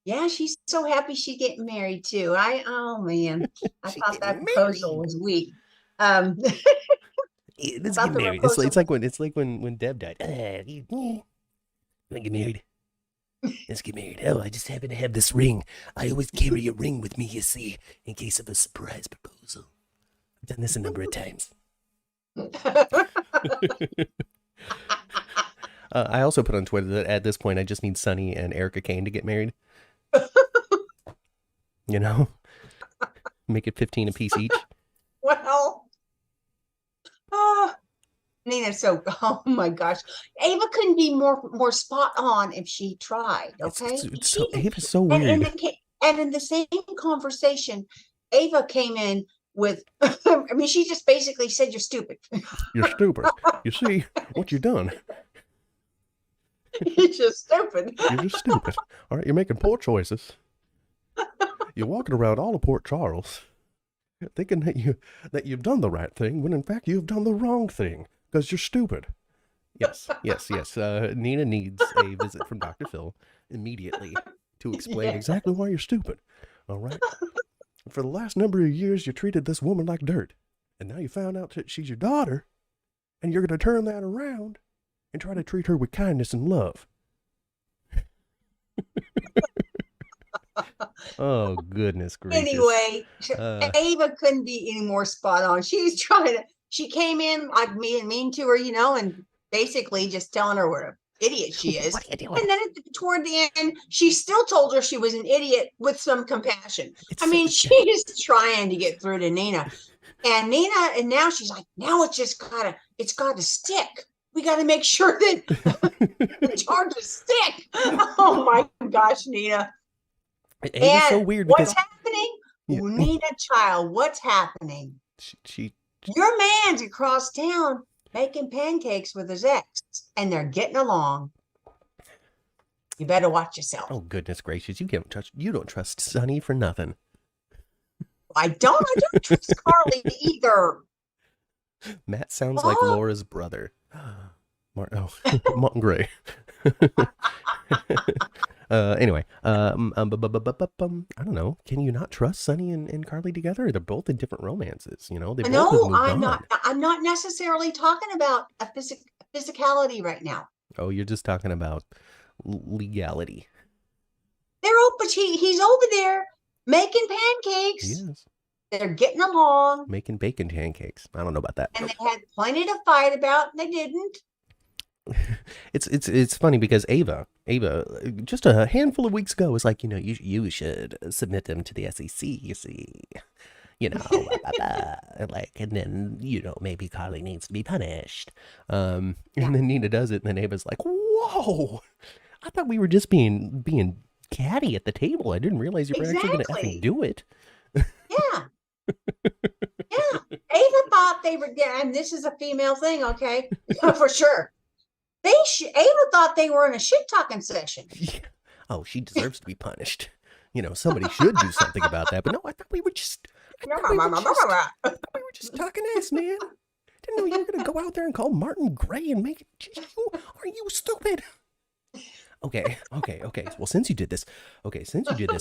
Yeah, she's so happy she's getting married too. Oh man, I thought that proposal was weak. Let's get married. It's like when Deb died. Get married. Let's get married. Oh, I just happen to have this ring. I always carry a ring with me, you see, in case of a surprise proposal. I've done this a number of times. I also put on Twitter that at this point I just need Sonny and Erica Kane to get married. Make it 15 apiece each. Well, Nina's oh my gosh, Ava couldn't be more spot on if she tried. Okay, Ava's so weird. And in the same conversation, Ava came in with, she just basically said, "You're stupid." You're stupid. You see what you've done. You're just stupid. You're just stupid. All right, you're making poor choices. You're walking around all of Port Charles, thinking that you've done the right thing, when in fact you've done the wrong thing because you're stupid. Yes. Nina needs a visit from Dr. Phil immediately to explain exactly why you're stupid. All right. For the last number of years, you treated this woman like dirt, and now you found out that she's your daughter, and you're going to turn that around and try to treat her with kindness and love. Oh, goodness gracious. Anyway, Ava couldn't be any more spot on. She came in like mean to her, and basically just telling her what an idiot she is. What are you doing? And then toward the end, she still told her she was an idiot with some compassion. She's trying to get through to Nina. And now she's like, now it's gotta stick. We got to make sure that the charges stick. Oh my gosh, Nina. It's so weird because what's happening? Yeah. Nina, child, what's happening? Your man's across town making pancakes with his ex, and they're getting along. You better watch yourself. Oh goodness gracious! You don't trust Sonny for nothing. I don't trust Carly either. Matt sounds like Laura's brother. Martin Gray. Anyway, I don't know. Can you not trust Sonny and Carly together? They're both in different romances. You know, they both have No, moved on. I'm not necessarily talking about a physicality right now. Oh, you're just talking about legality. But he's over there making pancakes. Yes. They're getting along. Making bacon pancakes. I don't know about that. And they had plenty to fight about, and they didn't. It's funny because Ava, just a handful of weeks ago was like, you know, you should submit them to the SEC. You see, you know, blah, blah, blah. Like, and then you know maybe Carly needs to be punished. And then Nina does it, and then Ava's like, whoa, I thought we were just being catty at the table. I didn't realize you were actually going to effing do it. Yeah. Yeah. Ava thought they were, and this is a female thing, okay, for sure. Ava thought they were in a shit talking session. Yeah. Oh, she deserves to be punished. You know, somebody should do something about that. But no, I thought we were just talking ass, man. Didn't know you were gonna go out there and call Martin Gray and make it. Are you stupid? Okay. Well, since you did this,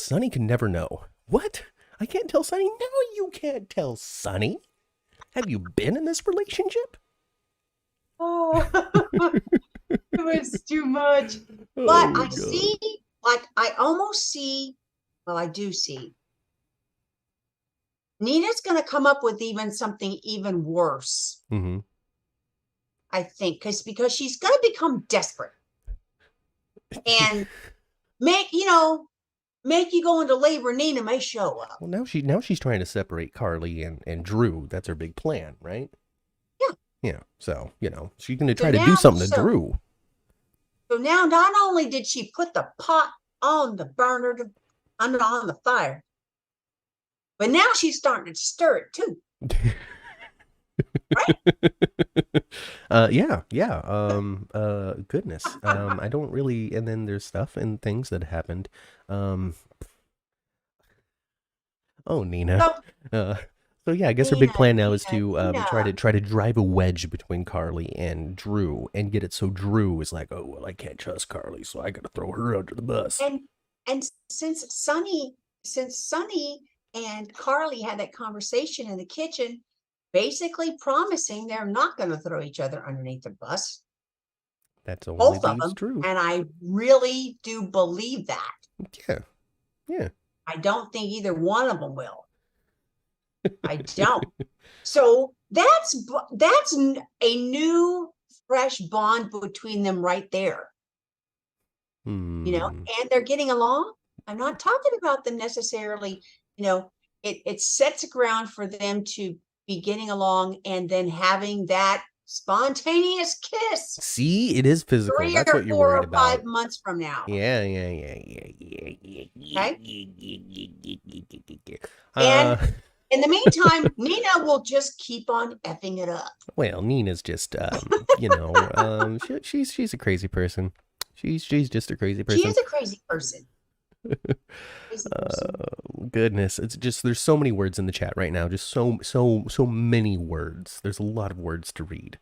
Sonny can never know. What? I can't tell Sonny? No, you can't tell Sonny. Have you been in this relationship? Oh, it was too much. But I see, like, I almost see, well, I do see. Nina's going to come up with something even worse. Mm-hmm. I think, because she's going to become desperate and make you go into labor. Nina may show up. Well, now she's trying to separate Carly and Drew. That's her big plan, right? Yeah, so, you know, she's going to try to do something to Drew. So now not only did she put the pot on the burner, on the fire, but now she's starting to stir it too. Right? Yeah. Goodness. I don't really, and then there's stuff and things that happened. Oh, Nina. So yeah, I guess her big plan now is to try to drive a wedge between Carly and Drew and get it so Drew is like, oh well, I can't trust Carly, so I got to throw her under the bus. And since Sonny and Carly had that conversation in the kitchen, basically promising they're not going to throw each other underneath the bus. That's only both of them, true. And I really do believe that. Yeah. I don't think either one of them will. I don't. So that's a new, fresh bond between them right there. You know, and they're getting along. I'm not talking about them necessarily. You know, it sets a ground for them to be getting along and then having that spontaneous kiss. See, it is physical. That's what you're worried about. 4 or 5 months from now. Yeah. Okay. And in the meantime, Nina will just keep on effing it up. Well, Nina's just, she's a crazy person. She's just a crazy person. She is a crazy person. Goodness, it's just there's so many words in the chat right now. Just so many words. There's a lot of words to read.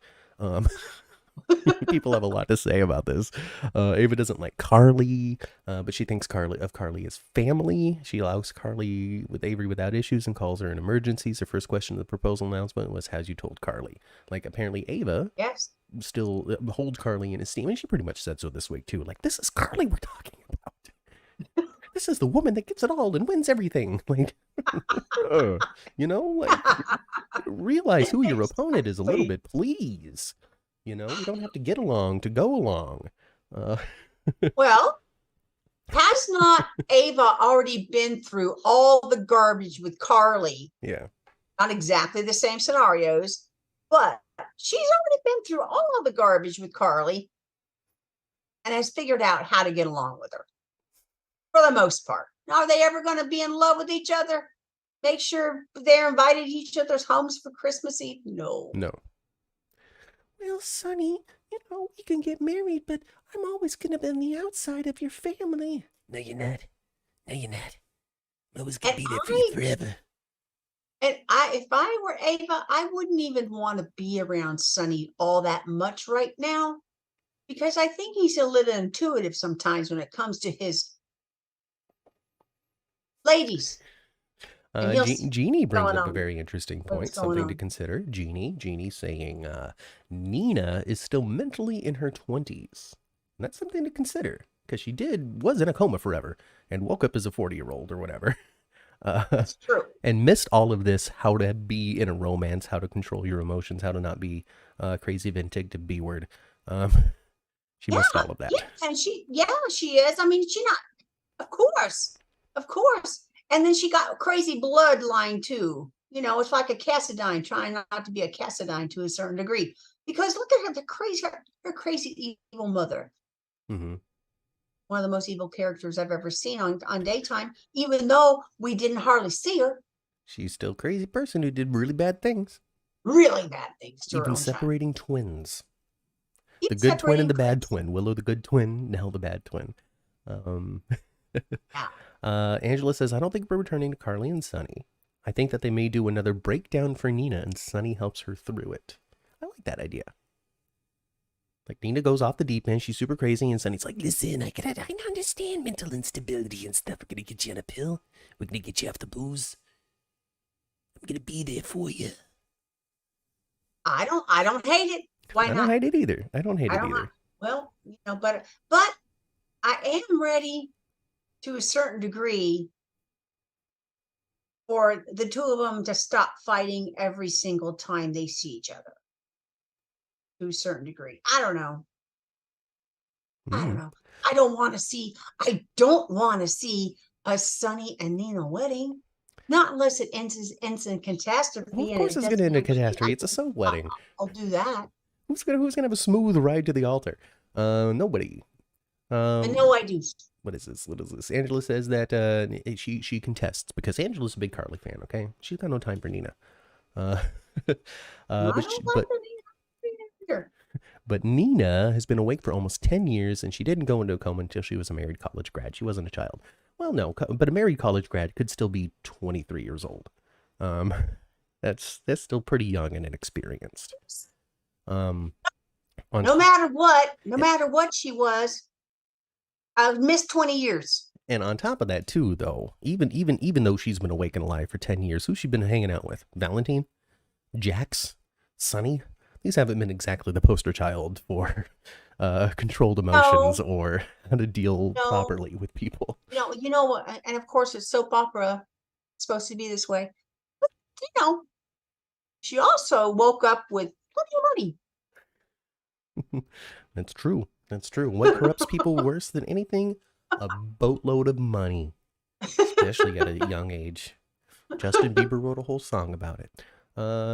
People have a lot to say about this. Ava doesn't like Carly, but she thinks Carly as family. She allows Carly with Avery without issues and calls her in emergencies. Her first question of the proposal announcement was, "Has you told Carly?" Like apparently Ava still holds Carly in esteem, and she pretty much said so this week too. Like, this is Carly we're talking about. This is the woman that gets it all and wins everything. Like, like realize who your opponent is a little bit, please. You know, we don't have to get along to go along. Well, has not Ava already been through all the garbage with Carly? Yeah. Not exactly the same scenarios, but she's already been through all of the garbage with Carly and has figured out how to get along with her for the most part. Now, are they ever going to be in love with each other? Make sure they're invited to each other's homes for Christmas Eve? No. Well, Sonny, we can get married, but I'm always going to be on the outside of your family. No, you're not. I'm always going to be there for you forever. And if I were Ava, I wouldn't even want to be around Sonny all that much right now. because I think he's a little intuitive sometimes when it comes to his ladies, and he'll see Jeannie what's brings going up a on. very interesting What's point, going something to on? consider. Jeannie saying Nina is still mentally in her 20s. And that's something to consider, because she was in a coma forever and woke up as a 40-year-old or whatever. That's true. And missed all of this, how to be in a romance, how to control your emotions, how to not be crazy, vindictive B-word. She Yeah, missed all of that. yeah, and she is. I mean, she not, of course. And then she got crazy bloodline too. You know, it's like a Cassadine, trying not to be a Cassadine to a certain degree. Because look at her crazy evil mother. Mm-hmm. One of the most evil characters I've ever seen on Daytime, even though we didn't hardly see her. She's still a crazy person who did really bad things. Really bad things to her Even own child. separating twins. Even The good twin and the bad twins. twin. Willow the good twin, Nell the bad twin. Yeah. Angela says, I don't think we're returning to Carly and Sonny. I think that they may do another breakdown for Nina and Sonny helps her through it. I like that idea. Like, Nina goes off the deep end, she's super crazy, and Sonny's like, listen, I can understand mental instability and stuff. We're gonna get you on a pill. We're gonna get you off the booze. I'm gonna be there for you. I don't hate it. Why not? I don't hate it either. Well, you know, but I am ready to a certain degree for the two of them to stop fighting every single time they see each other. To a certain degree. I don't know. I don't want to see a Sonny and Nina wedding. Not unless it ends in catastrophe. Well, of course it's going to end in catastrophe. It's a soul wedding. I'll do that. Who's gonna have a smooth ride to the altar? Nobody. And no, I do. What is this? Angela says that she contests because Angela's a big Carly fan. Okay, she's got no time for Nina. But Nina has been awake for almost 10 years, and she didn't go into a coma until she was a married college grad. She wasn't a child. Well, no, but a married college grad could still be 23 years old. That's still pretty young and inexperienced. No matter what she was, I've missed 20 years. And on top of that, too, though, even though she's been awake and alive for 10 years, who's she been hanging out with? Valentine? Jax? Sonny? These haven't been exactly the poster child for controlled emotions or how to deal properly with people. You know what? And of course, it's soap opera. It's supposed to be this way. But, she also woke up with plenty of money. That's true. What corrupts people worse than anything? A boatload of money, especially at a young age. Justin Bieber wrote a whole song about it.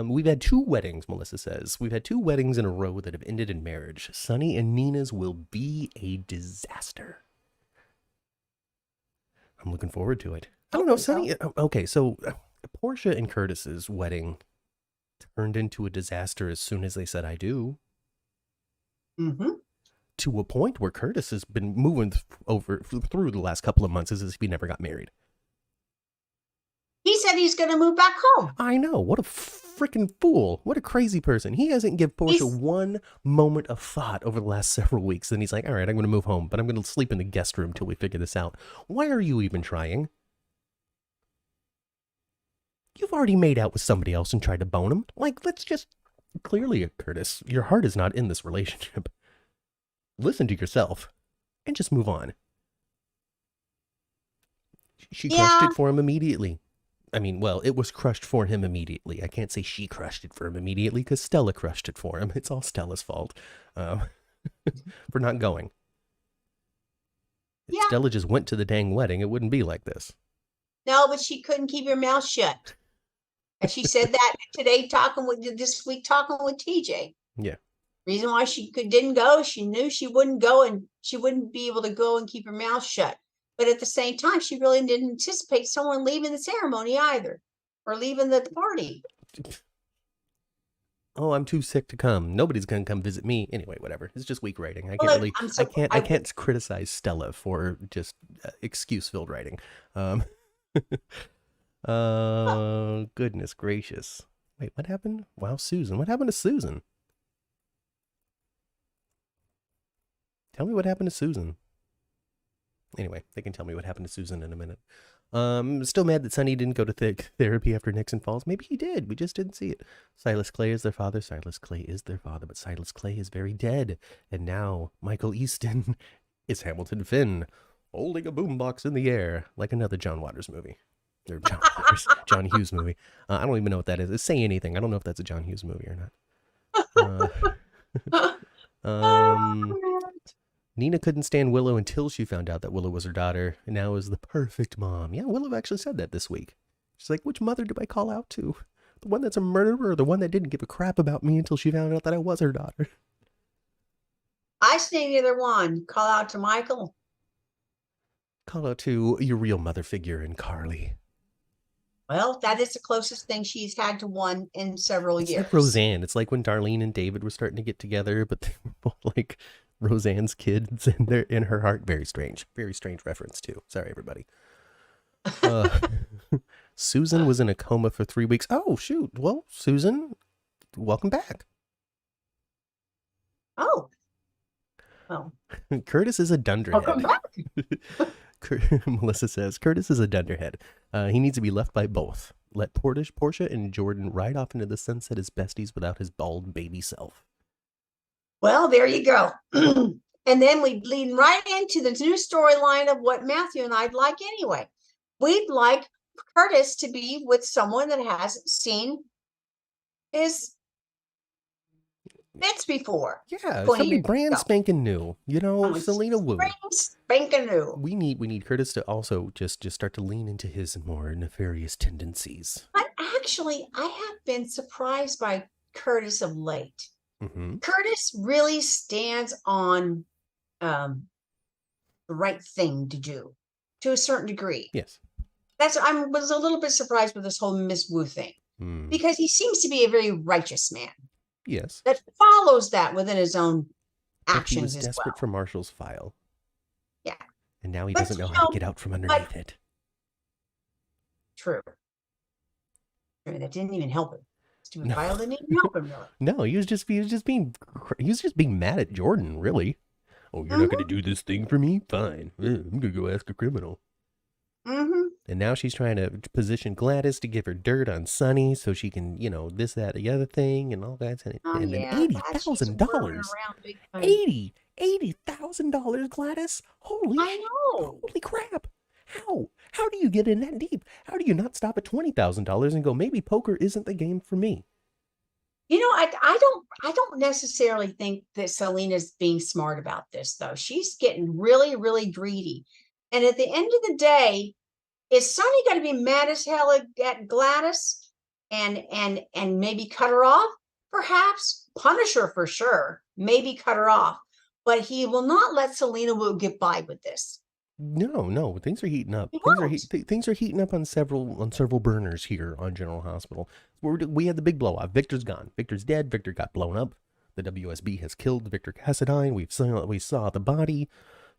We've had 2 weddings, Melissa says. We've had 2 weddings in a row that have ended in marriage. Sonny and Nina's will be a disaster. I'm looking forward to it. I don't know, Sonny. Okay, so Portia and Curtis's wedding turned into a disaster as soon as they said I do. Mm-hmm. To a point where Curtis has been moving through the last couple of months as if he never got married. He said he's going to move back home. I know. What a freaking fool. What a crazy person. He hasn't given Portia one moment of thought over the last several weeks. Then he's like, all right, I'm going to move home, but I'm going to sleep in the guest room till we figure this out. Why are you even trying? You've already made out with somebody else and tried to bone him. Like, let's just... Clearly, Curtis, your heart is not in this relationship. Listen to yourself and just move on. She crushed it for him immediately. I mean, well, it was crushed for him immediately. I can't say she crushed it for him immediately because Stella crushed it for him. It's all Stella's fault for not going. If Stella just went to the dang wedding, it wouldn't be like this. No, but she couldn't keep her mouth shut. And she said that this week talking with TJ. Yeah. Reason why she didn't go, she knew she wouldn't go and she wouldn't be able to go and keep her mouth shut. But at the same time, she really didn't anticipate someone leaving the ceremony either, or leaving the party. Oh, I'm too sick to come. Nobody's gonna come visit me anyway. Whatever. It's just weak writing. I can't criticize Stella for just excuse-filled writing. Goodness gracious. Wait, what happened? Wow, Susan. What happened to Susan? Tell me what happened to Susan. Anyway, they can tell me what happened to Susan in a minute. Still mad that Sonny didn't go to therapy after Nixon Falls. Maybe he did. We just didn't see it. Silas Clay is their father. Silas Clay is their father, but Silas Clay is very dead. And now Michael Easton is Hamilton Finn, holding a boombox in the air like another John Waters movie. Or John Hughes movie. I don't even know what that is. It's Say Anything. I don't know if that's a John Hughes movie or not. Nina couldn't stand Willow until she found out that Willow was her daughter, and now is the perfect mom. Yeah, Willow actually said that this week. She's like, which mother do I call out to? The one that's a murderer or the one that didn't give a crap about me until she found out that I was her daughter? I say neither one. Call out to Michael. Call out to your real mother figure in Carly. Well, that is the closest thing she's had to one in several years. It's like Roseanne. It's like when Darlene and David were starting to get together, but they were both like Roseanne's kids and they're in her heart. Very strange reference too. Sorry, everybody. Susan was in a coma for 3 weeks. Oh, shoot. Well, Susan, welcome back. Oh. Well. Curtis is a dunderhead. Welcome back. Melissa says, Curtis is a dunderhead. He needs to be left by both. Let Portia and Jordan ride off into the sunset as besties without his bald baby self. Well, there you go. And then we lead right into the new storyline of what Matthew and I'd like anyway. We'd like Curtis to be with someone that hasn't seen his bits before. Yeah, somebody brand spanking new. You know, Selena Wu. Brand spanking new. We need Curtis to also just start to lean into his more nefarious tendencies. But actually, I have been surprised by Curtis of late. Mm-hmm. Curtis really stands on the right thing to do to a certain degree. Yes. I was a little bit surprised with this whole Miss Wu thing because he seems to be a very righteous man. Yes. That follows that within his own actions. He was desperate for Marshall's file. Yeah. And now he doesn't know how to get out from underneath it. True. That didn't even help him. Stupid file didn't even help him really. No, he was just being mad at Jordan, really. Oh, you're not going to do this thing for me? Fine. I'm going to go ask a criminal. Mm-hmm. And now she's trying to position Gladys to give her dirt on Sonny so she can, this, that, the other thing, and all that. And then $80,000. $80,000, Gladys. I know. Holy crap. How do you get in that deep? How do you not stop at $20,000 and go, maybe poker isn't the game for me? I don't necessarily think that Selena's being smart about this, though. She's getting really, really greedy. And at the end of the day, is Sonny going to be mad as hell at Gladys and maybe cut her off? Perhaps. Punish her for sure. Maybe cut her off. But he will not let Selena Wu get by with this. No, things are heating up. Things are heating up on several burners here on General Hospital. We had the big blowout. Victor's gone. Victor's dead. Victor got blown up. The WSB has killed Victor Cassadine. We saw the body.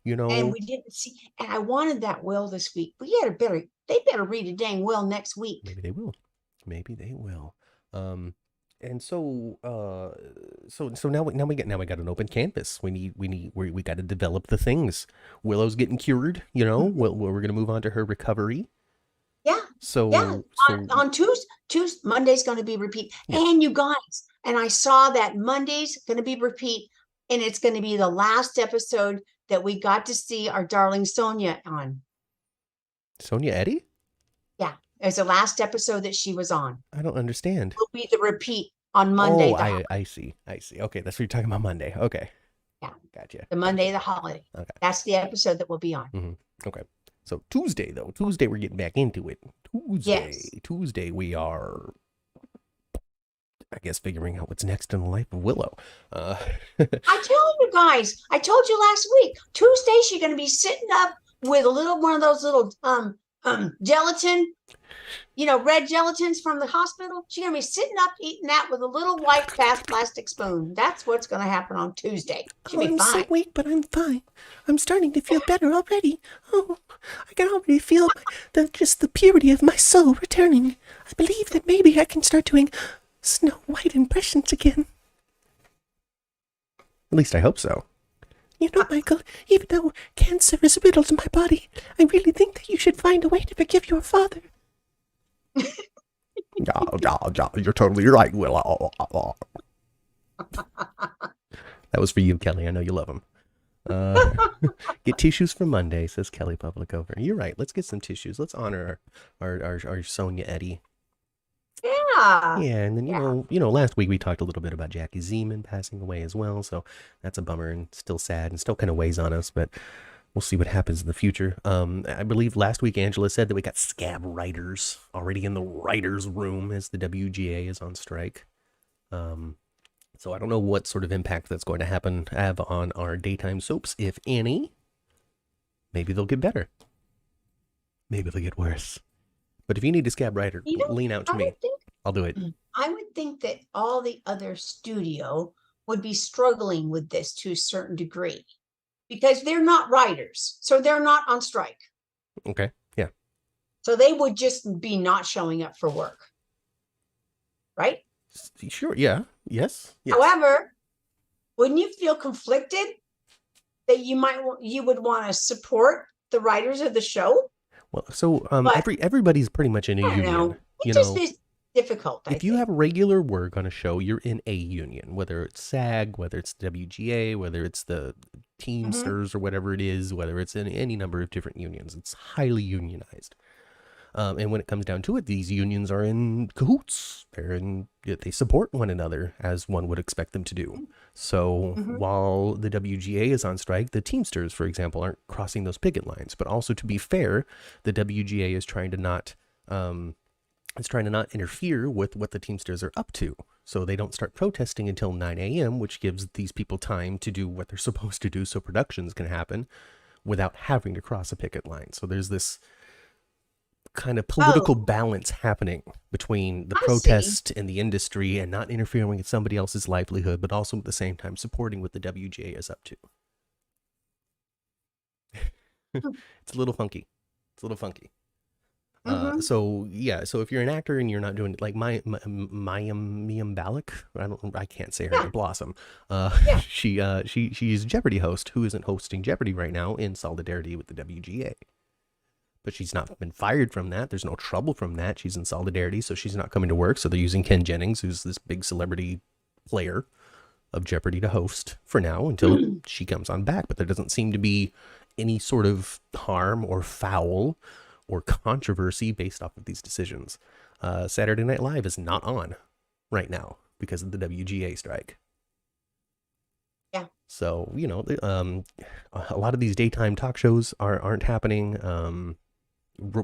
And we didn't see. And I wanted that will this week. But they better read a dang will next week. Maybe they will. And so now we got an open canvas. We got to develop the things. Willow's getting cured. We're gonna move on to her recovery. Yeah. On Tuesday, Monday's going to be repeat. Yeah. And you guys, and I saw that Monday's going to be repeat, and it's going to be the last episode that we got to see our darling Sonia on. Sonia Eddy? Yeah. It was the last episode that she was on. I don't understand. It will be the repeat on Monday. Oh, I see. Okay, that's what you're talking about, Monday. Okay. Yeah. Gotcha. The Monday, the holiday. Okay. That's the episode that will be on. Mm-hmm. Okay. So Tuesday, we're getting back into it. Tuesday, we are, I guess, figuring out what's next in the life of Willow. I told you guys, I told you last week, Tuesday she's going to be sitting up with one of those little gelatin, red gelatins from the hospital. She's going to be sitting up eating that with a little white fast plastic spoon. That's what's going to happen on Tuesday. She'll be fine. I'm so weak, but I'm fine. I'm starting to feel better already. Oh, I can already feel the purity of my soul returning. I believe that maybe I can start doing Snow White impressions again. At least I hope so. You know, Michael, even though cancer is riddled in my body, I really think that you should find a way to forgive your father. Yeah, you're totally right, Willow. That was for you, Kelly. I know you love him. Get tissues for Monday, says Kelly Publicover. You're right. Let's get some tissues. Let's honor our Sonia Eddy. Yeah. Yeah, and then you know, last week we talked a little bit about Jackie Zeman passing away as well, so that's a bummer and still sad and still kind of weighs on us, but we'll see what happens in the future. I believe last week Angela said that we got scab writers already in the writers' room as the WGA is on strike. So I don't know what sort of impact that's going to have on our daytime soaps, if any. Maybe they'll get better. Maybe they'll get worse. But if you need a scab writer, lean out to me. I'll do it. I would think that all the other studio would be struggling with this to a certain degree because they're not writers. So they're not on strike. Okay. Yeah. So they would just be not showing up for work. Right? Sure. Yeah. Yes. However, wouldn't you feel conflicted that you would want to support the writers of the show? Well, so everybody's pretty much in a union. Know. It just is difficult. If you have regular work on a show, you're in a union, whether it's SAG, whether it's the WGA, whether it's the Teamsters or whatever it is, whether it's in any number of different unions. It's highly unionized. And when it comes down to it, these unions are in cahoots. They support one another as one would expect them to do. So while the WGA is on strike, the Teamsters, for example, aren't crossing those picket lines. But also, to be fair, the WGA is trying to not interfere with what the Teamsters are up to. So they don't start protesting until 9 a.m., which gives these people time to do what they're supposed to do so productions can happen without having to cross a picket line. So there's this kind of political balance happening between the protest and the industry and not interfering with somebody else's livelihood, but also at the same time supporting what the WGA is up to. It's a little funky. So if you're an actor and you're not doing it, like Mayim Balak, I can't say her name, Blossom. She's a Jeopardy host who isn't hosting Jeopardy right now in solidarity with the WGA. But she's not been fired from that. There's no trouble from that. She's in solidarity, so she's not coming to work. So they're using Ken Jennings, who's this big celebrity player of Jeopardy, to host for now until she comes on back. But there doesn't seem to be any sort of harm or foul or controversy based off of these decisions. Saturday Night Live is not on right now because of the WGA strike. Yeah. So, a lot of these daytime talk shows aren't happening.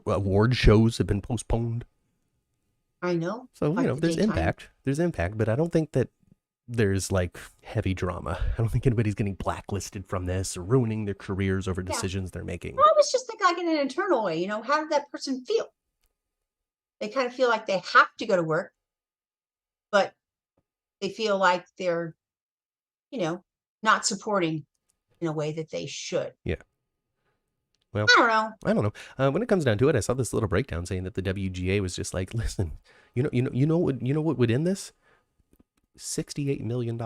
Award shows have been postponed. I know. So, there's impact. There's impact, but I don't think that there's like heavy drama. I don't think anybody's getting blacklisted from this or ruining their careers over decisions they're making. Well, I was just thinking like in an internal way, how did that person feel? They kind of feel like they have to go to work, but they feel like they're, not supporting in a way that they should. Yeah. Well, I don't know. When it comes down to it, I saw this little breakdown saying that the WGA was just like, listen, you know what would end this? $68 million.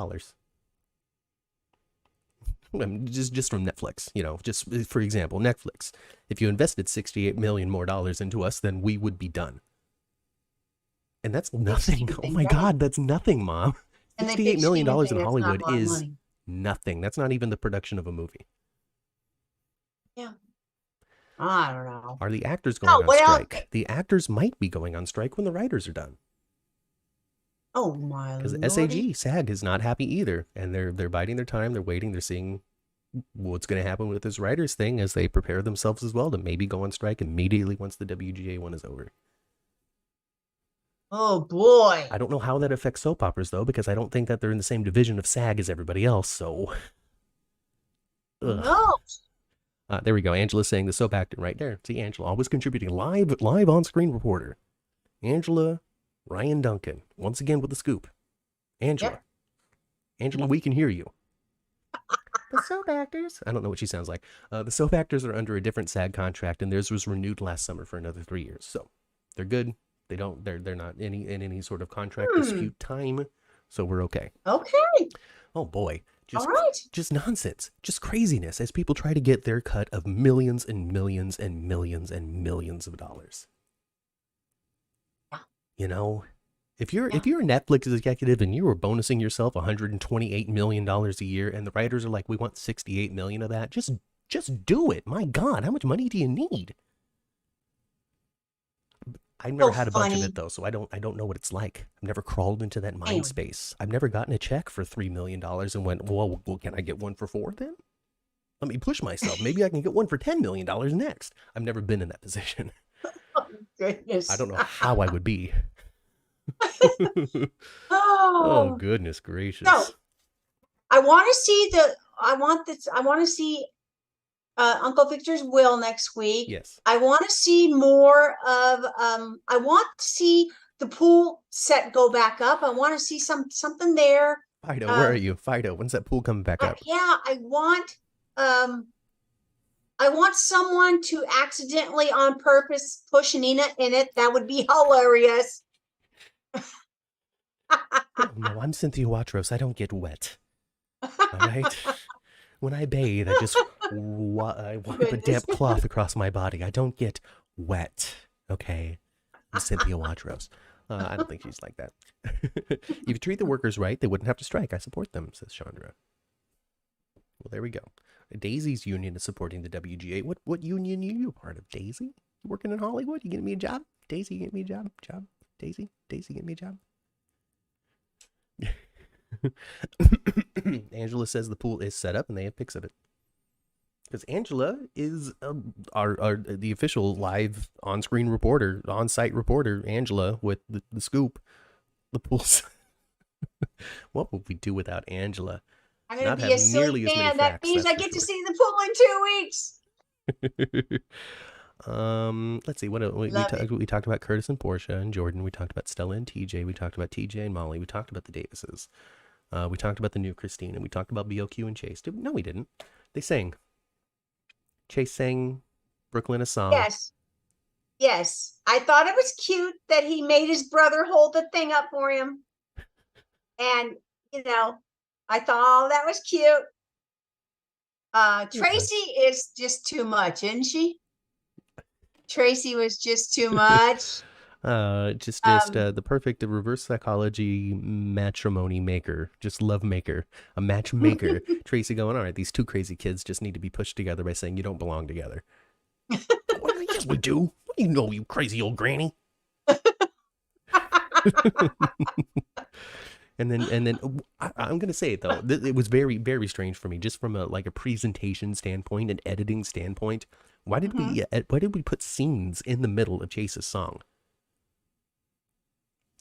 Just from Netflix, just for example, Netflix. If you invested $68 million more into us, then we would be done. And that's nothing. Oh my God, that's nothing, Mom. $68 million in Hollywood is nothing. That's not even the production of a movie. Yeah. I don't know. Are the actors going on strike? The actors might be going on strike when the writers are done. Oh my! Because SAG is not happy either, and they're biding their time. They're waiting. They're seeing what's going to happen with this writers thing as they prepare themselves as well to maybe go on strike immediately once the WGA one is over. Oh boy! I don't know how that affects soap operas though, because I don't think that they're in the same division of SAG as everybody else. So, no. There we go. Angela's saying the soap actor right there. See, Angela always contributing live on-screen reporter. Angela Ryan Duncan once again with the scoop. Angela, we can hear you. The soap actors. I don't know what she sounds like. The soap actors are under a different SAG contract, and theirs was renewed last summer for another 3 years. So they're good. They're not in any sort of contract dispute time. So we're okay. Okay. Oh boy. All right. Just nonsense, just craziness as people try to get their cut of millions and millions and millions and millions of dollars. Yeah. You know, if you're a Netflix executive and you were bonusing yourself $128 million a year and the writers are like, we want 68 million of that, just do it. My God, how much money do you need? I've never had a bunch of it though, so I don't know what it's like. I've never crawled into that mind space. I've never gotten a check for $3 million and went, well, can I get one for 4 then? Let me push myself. Maybe I can get one for $10 million next. I've never been in that position. Oh, goodness. I don't know how I would be. Oh, goodness gracious. So I want to see Uncle Victor's will next week. Yes. I want to see more of I want to see the pool set go back up. I want to see something there. Fido, where are you? Fido, when's that pool coming back up? Yeah, I want someone to accidentally on purpose push Nina in it. That would be hilarious. Oh, no, I'm Cynthia Watros. I don't get wet. All right? When I bathe, I just I wipe a damp cloth across my body. I don't get wet. Okay? I'm Cynthia Watros. I don't think she's like that. If you treat the workers right, they wouldn't have to strike. I support them, says Chandra. Well, there we go. Daisy's union is supporting the WGA. What union are you part of, Daisy? You working in Hollywood? You getting me a job? Daisy, get me a job? Daisy, get me a job? Angela says the pool is set up and they have pics of it. Because Angela is the official live on-screen reporter, on-site reporter, Angela with the scoop. The pool's... What would we do without Angela? I'm going to be a silly fan. That means I get to see the pool in 2 weeks. Let's see. We talked about Curtis and Portia and Jordan. We talked about Stella and TJ. We talked about TJ and Molly. We talked about the Davises. We talked about the new Kristina. We talked about BLQ and Chase. No, we didn't. They sang. Chase sang Brooklyn a song. Yes. I thought it was cute that he made his brother hold the thing up for him. And, I thought, that was cute. Tracy is just too much, isn't she? Tracy was just too much. The perfect reverse psychology matrimony maker, just love maker, a matchmaker. Tracy going, all right, these 2 crazy kids just need to be pushed together by saying you don't belong together. Well, yes, we do. What do you know, you crazy old granny? And then I'm gonna say it though, it was very, very strange for me, just from a presentation standpoint, an editing standpoint. Why did we put scenes in the middle of Chase's song?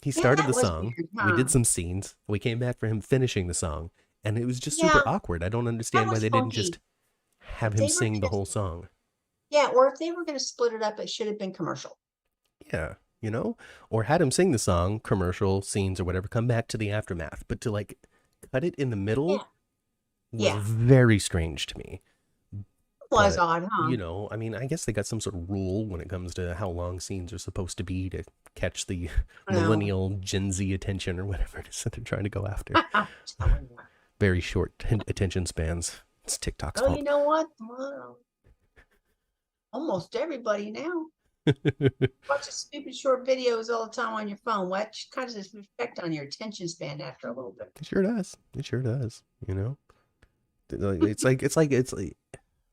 He started the song. Weird, huh? We did some scenes. We came back for him finishing the song, and it was just super awkward. I don't understand why they didn't just have him sing the whole song. Yeah, or if they were going to split it up, it should have been commercial. Yeah, or had him sing the song, commercial scenes or whatever, come back to the aftermath. But to cut it in the middle was very strange to me. Was odd, huh? I guess they got some sort of rule when it comes to how long scenes are supposed to be to catch the millennial Gen Z attention or whatever it is that they're trying to go after. Very short attention spans. It's TikTok's fault. You know what? Well, almost everybody now watches stupid short videos all the time on your phone. What kind of effect on your attention span after a little bit? It sure does. It's like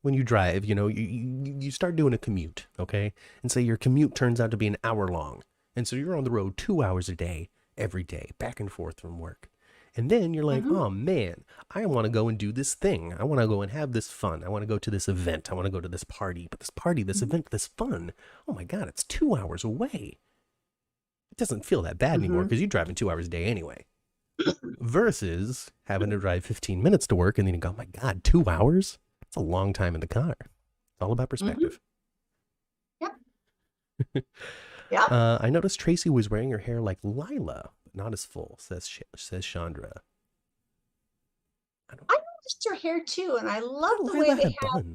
when you drive, you start doing a commute, okay? And say your commute turns out to be an hour long. And so you're on the road 2 hours a day, every day, back and forth from work. And then you're like, oh man, I want to go and do this thing. I want to go and have this fun. I want to go to this event. I want to go to this party. But this party, this event, this fun, oh my God, it's 2 hours away. It doesn't feel that bad anymore because you're driving 2 hours a day anyway. Versus having to drive 15 minutes to work and then you go, oh my God, 2 hours? It's a long time in the car. It's all about perspective. Yep. Yeah. I noticed Tracy was wearing her hair like Lila, but not as full, says Chandra. I noticed her hair too, and I love the way they have.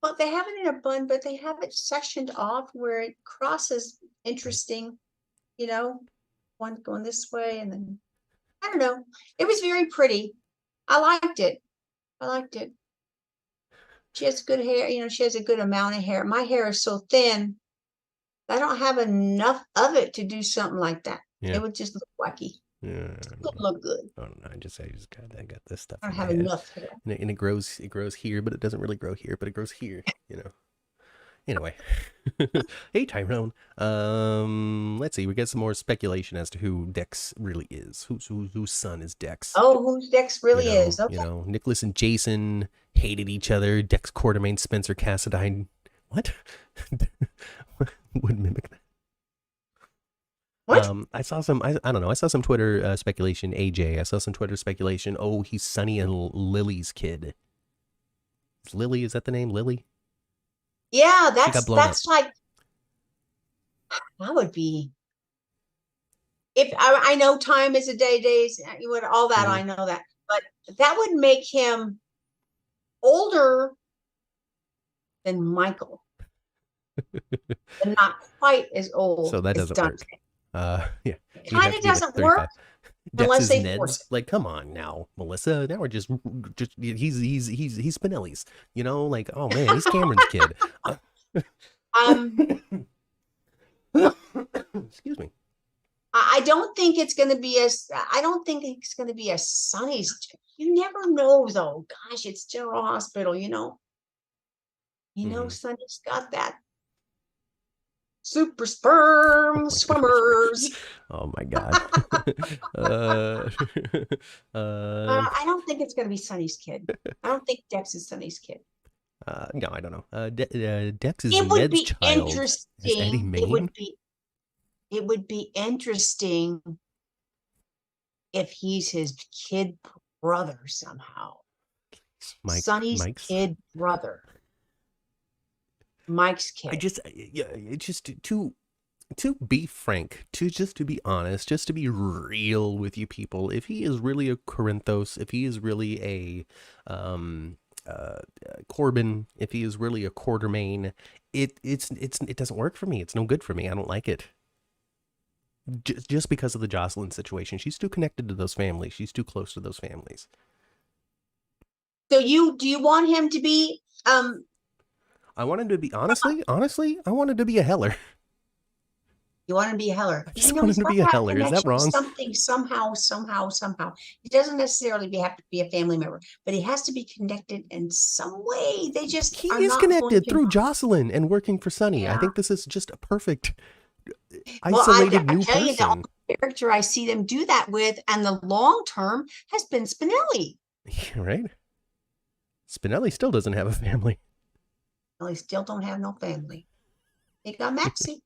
Well, they have it in a bun, but they have it sectioned off where it crosses. Interesting, one going this way, and then I don't know. It was very pretty. I liked it. I liked it. She has good hair. You know, she has a good amount of hair. My hair is so thin. I don't have enough of it to do something like that. Yeah. It would just look wacky. Yeah, It would look good. I don't know. I just got this stuff I in don't my have head. enough hair. And it grows here, but it doesn't really grow here, but it grows here, you know. Anyway. Hey Tyrone. Let's see. We get some more speculation as to who Dex really is. Whose son is Dex? Oh, who Dex really is. Okay. You know, Nicholas and Jason hated each other. Dex Quartermain, Spencer Cassadine. What? Would mimic that. What? I saw some. I don't know. I saw some Twitter speculation. AJ. I saw some Twitter speculation. Oh, he's Sonny and Lily's kid. Is Lily? Is that the name? Lily? Yeah, got that's blown up. like that would be. If I know time is a day, days, all that, I know that, but that would make him older than Michael, and not quite as old. So that as doesn't work. Dante. Yeah. It kind of doesn't work Dex unless they is force Ned's. Like, come on now, Melissa. Now we're just he's Spinelli's. You know, like, oh man, he's Cameron's kid. Excuse me. I don't think it's going to be I don't think it's going to be a Sonny's. You never know, though. Gosh, it's General Hospital. You know, Sonny's got that super sperm swimmers. Oh my god. I don't think it's going to be Sonny's kid. I don't think Dex is Sonny's kid. No, I don't know. Dex is It would Ned's be child. interesting. It would be interesting if he's his kid brother somehow. Sonny's kid brother. Mike's kid. It's just to be frank, to be honest, just to be real with you people. If he is really a Corinthos, if he is really a Corbin, if he is really a Quartermain, it doesn't work for me. It's no good for me. I don't like it. Just because of the Jocelyn situation. She's too connected to those families. She's too close to those families. So do you want him to be I want him to be honestly, I wanted to be a Heller. You want him to be a Heller. I just want him to be a Heller. Is that wrong? Something somehow. He doesn't necessarily have to be a family member, but he has to be connected in some way. He is connected through Jocelyn and working for Sonny. Yeah. I think this is just a perfect isolated new person. You, the only character I see them do that with, and the long term has been Spinelli. Right. Spinelli still doesn't have a family. Well, he still don't have no family. They got Maxie.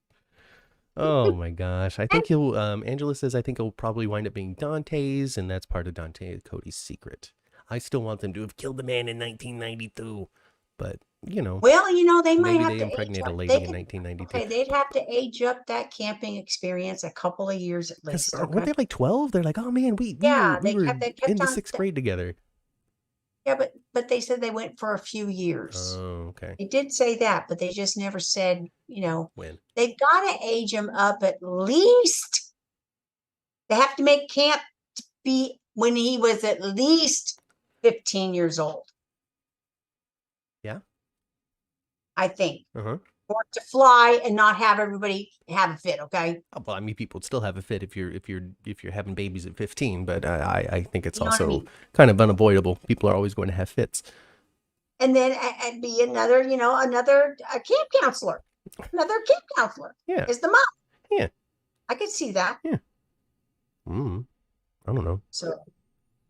Oh my gosh. I think he'll Angela says I think it'll probably wind up being Dante's, and that's part of Dante and Cody's secret. I still want them to have killed the man in 1992, but well, they might have to impregnate a lady in 1992. Okay, they'd have to age up that camping experience a couple of years at least. Okay? Weren't they like 12? They're like, oh man, we were in the 6th grade together. Yeah, but they said they went for a few years. Oh, okay. They did say that, but they just never said, when. They've got to age him up at least. They have to make camp be when he was at least 15 years old. Yeah. I think. Uh-huh. Or to fly and not have everybody have a fit, okay? Well, I mean, people would still have a fit if you're having babies at 15, but I think it's also kind of unavoidable. People are always going to have fits. And then and be another camp counselor. Another camp counselor. Yeah. Is the mom. Yeah. I could see that. Yeah. I don't know. So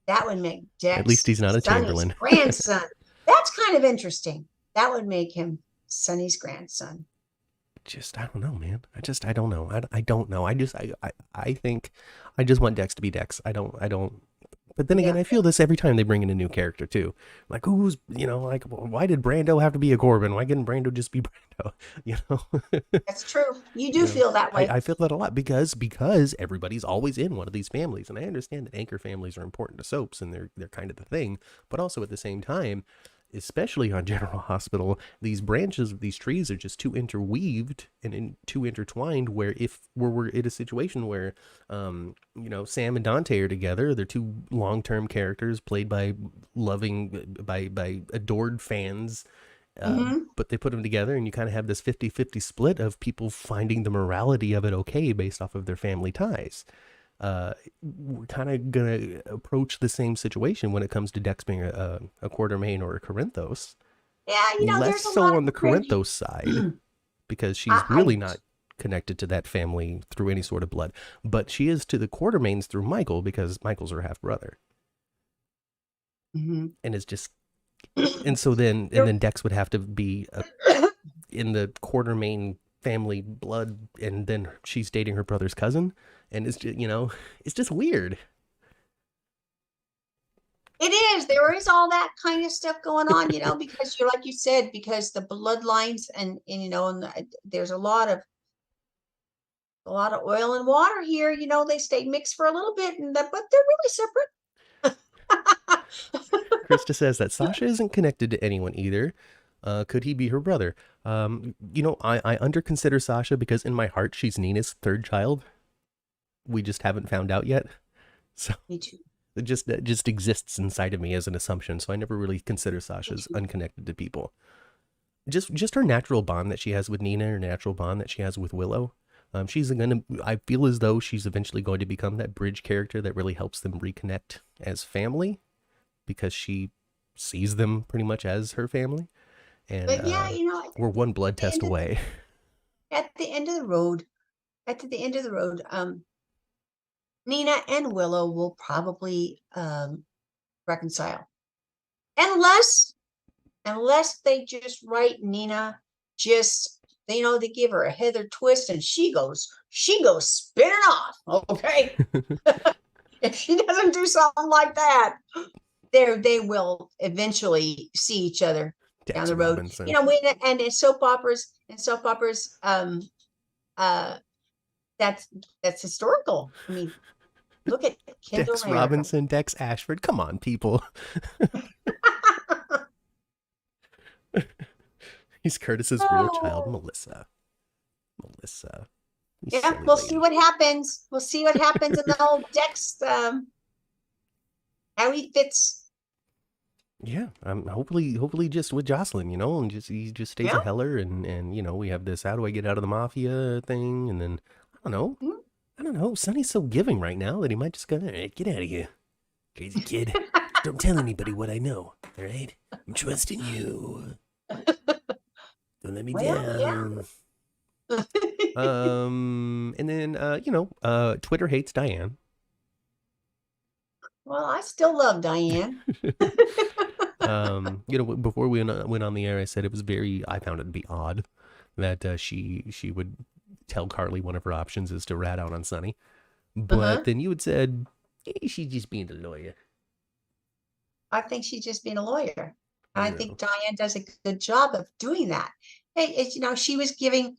that would make Dex. At least he's not a Chamberlain. Grandson. That's kind of interesting. That would make him Sonny's grandson. I don't know, man. I don't know. I don't know. I think I just want Dex to be Dex. I don't. But then again, I feel this every time they bring in a new character too. Like, who's, why did Brando have to be a Corbin? Why couldn't Brando just be Brando? That's true. You do feel that way. I feel that a lot because everybody's always in one of these families, and I understand that anchor families are important to soaps and they're kind of the thing. But also at the same time, especially on General Hospital, these branches of these trees are just too interweaved and too intertwined. Where if we're in a situation where, Sam and Dante are together, they're two long-term characters played by by adored fans. But they put them together and you kind of have this 50-50 split of people finding the morality of it okay based off of their family ties. We're kind of going to approach the same situation when it comes to Dex being a Quartermain or a Corinthos. Yeah, Less there's a so lot on the of cringy. Corinthos side because she's I really not connected to that family through any sort of blood. But she is to the Quartermains through Michael because Michael's her half-brother. Mhm. And it's just... And so then Dex would have to be in the Quartermain family blood, and then she's dating her brother's cousin, and it's just, it's just weird. It is. There is all that kind of stuff going on, because you're like you said, because the bloodlines and there's a lot of oil and water here. They stay mixed for a little bit, but they're really separate. Krista says that Sasha isn't connected to anyone either. Could he be her brother? I underconsider Sasha because in my heart she's Nina's third child. We just haven't found out yet. So Me too. it just exists inside of me as an assumption. So I never really consider Sasha's unconnected to people. Just her natural bond that she has with Nina, her natural bond that she has with Willow. I feel as though she's eventually going to become that bridge character that really helps them reconnect as family, because she sees them pretty much as her family. And But yeah, we're one blood test away. At the end of the road, Nina and Willow will probably reconcile, unless they just write Nina they give her a Heather twist and she goes spinning off. Okay. If she doesn't do something like that, they will eventually see each other Dex down the road. Robinson. And in soap operas, that's historical. I mean, look at Kendall Dex Robinson, Dex Ashford. Come on, people. He's Curtis's real child, Melissa. Yeah, we'll see what happens. We'll see what happens in the old Dex. How he fits. Yeah, hopefully just with Jocelyn, and he just stays a Heller, and we have this how do I get out of the mafia thing, and then I don't know. Sonny's so giving right now that he might just go, hey, get out of here, crazy kid. Don't tell anybody what I know. All right, I'm trusting you. Don't let me down. Yeah. And then Twitter hates Diane. Well, I still love Diane. Before we went on the air, I said I found it to be odd that she would tell Carly one of her options is to rat out on Sonny. But then you had said, hey, she's just being a lawyer. I think she's just being a lawyer. I think Diane does a good job of doing that. Hey, she was giving,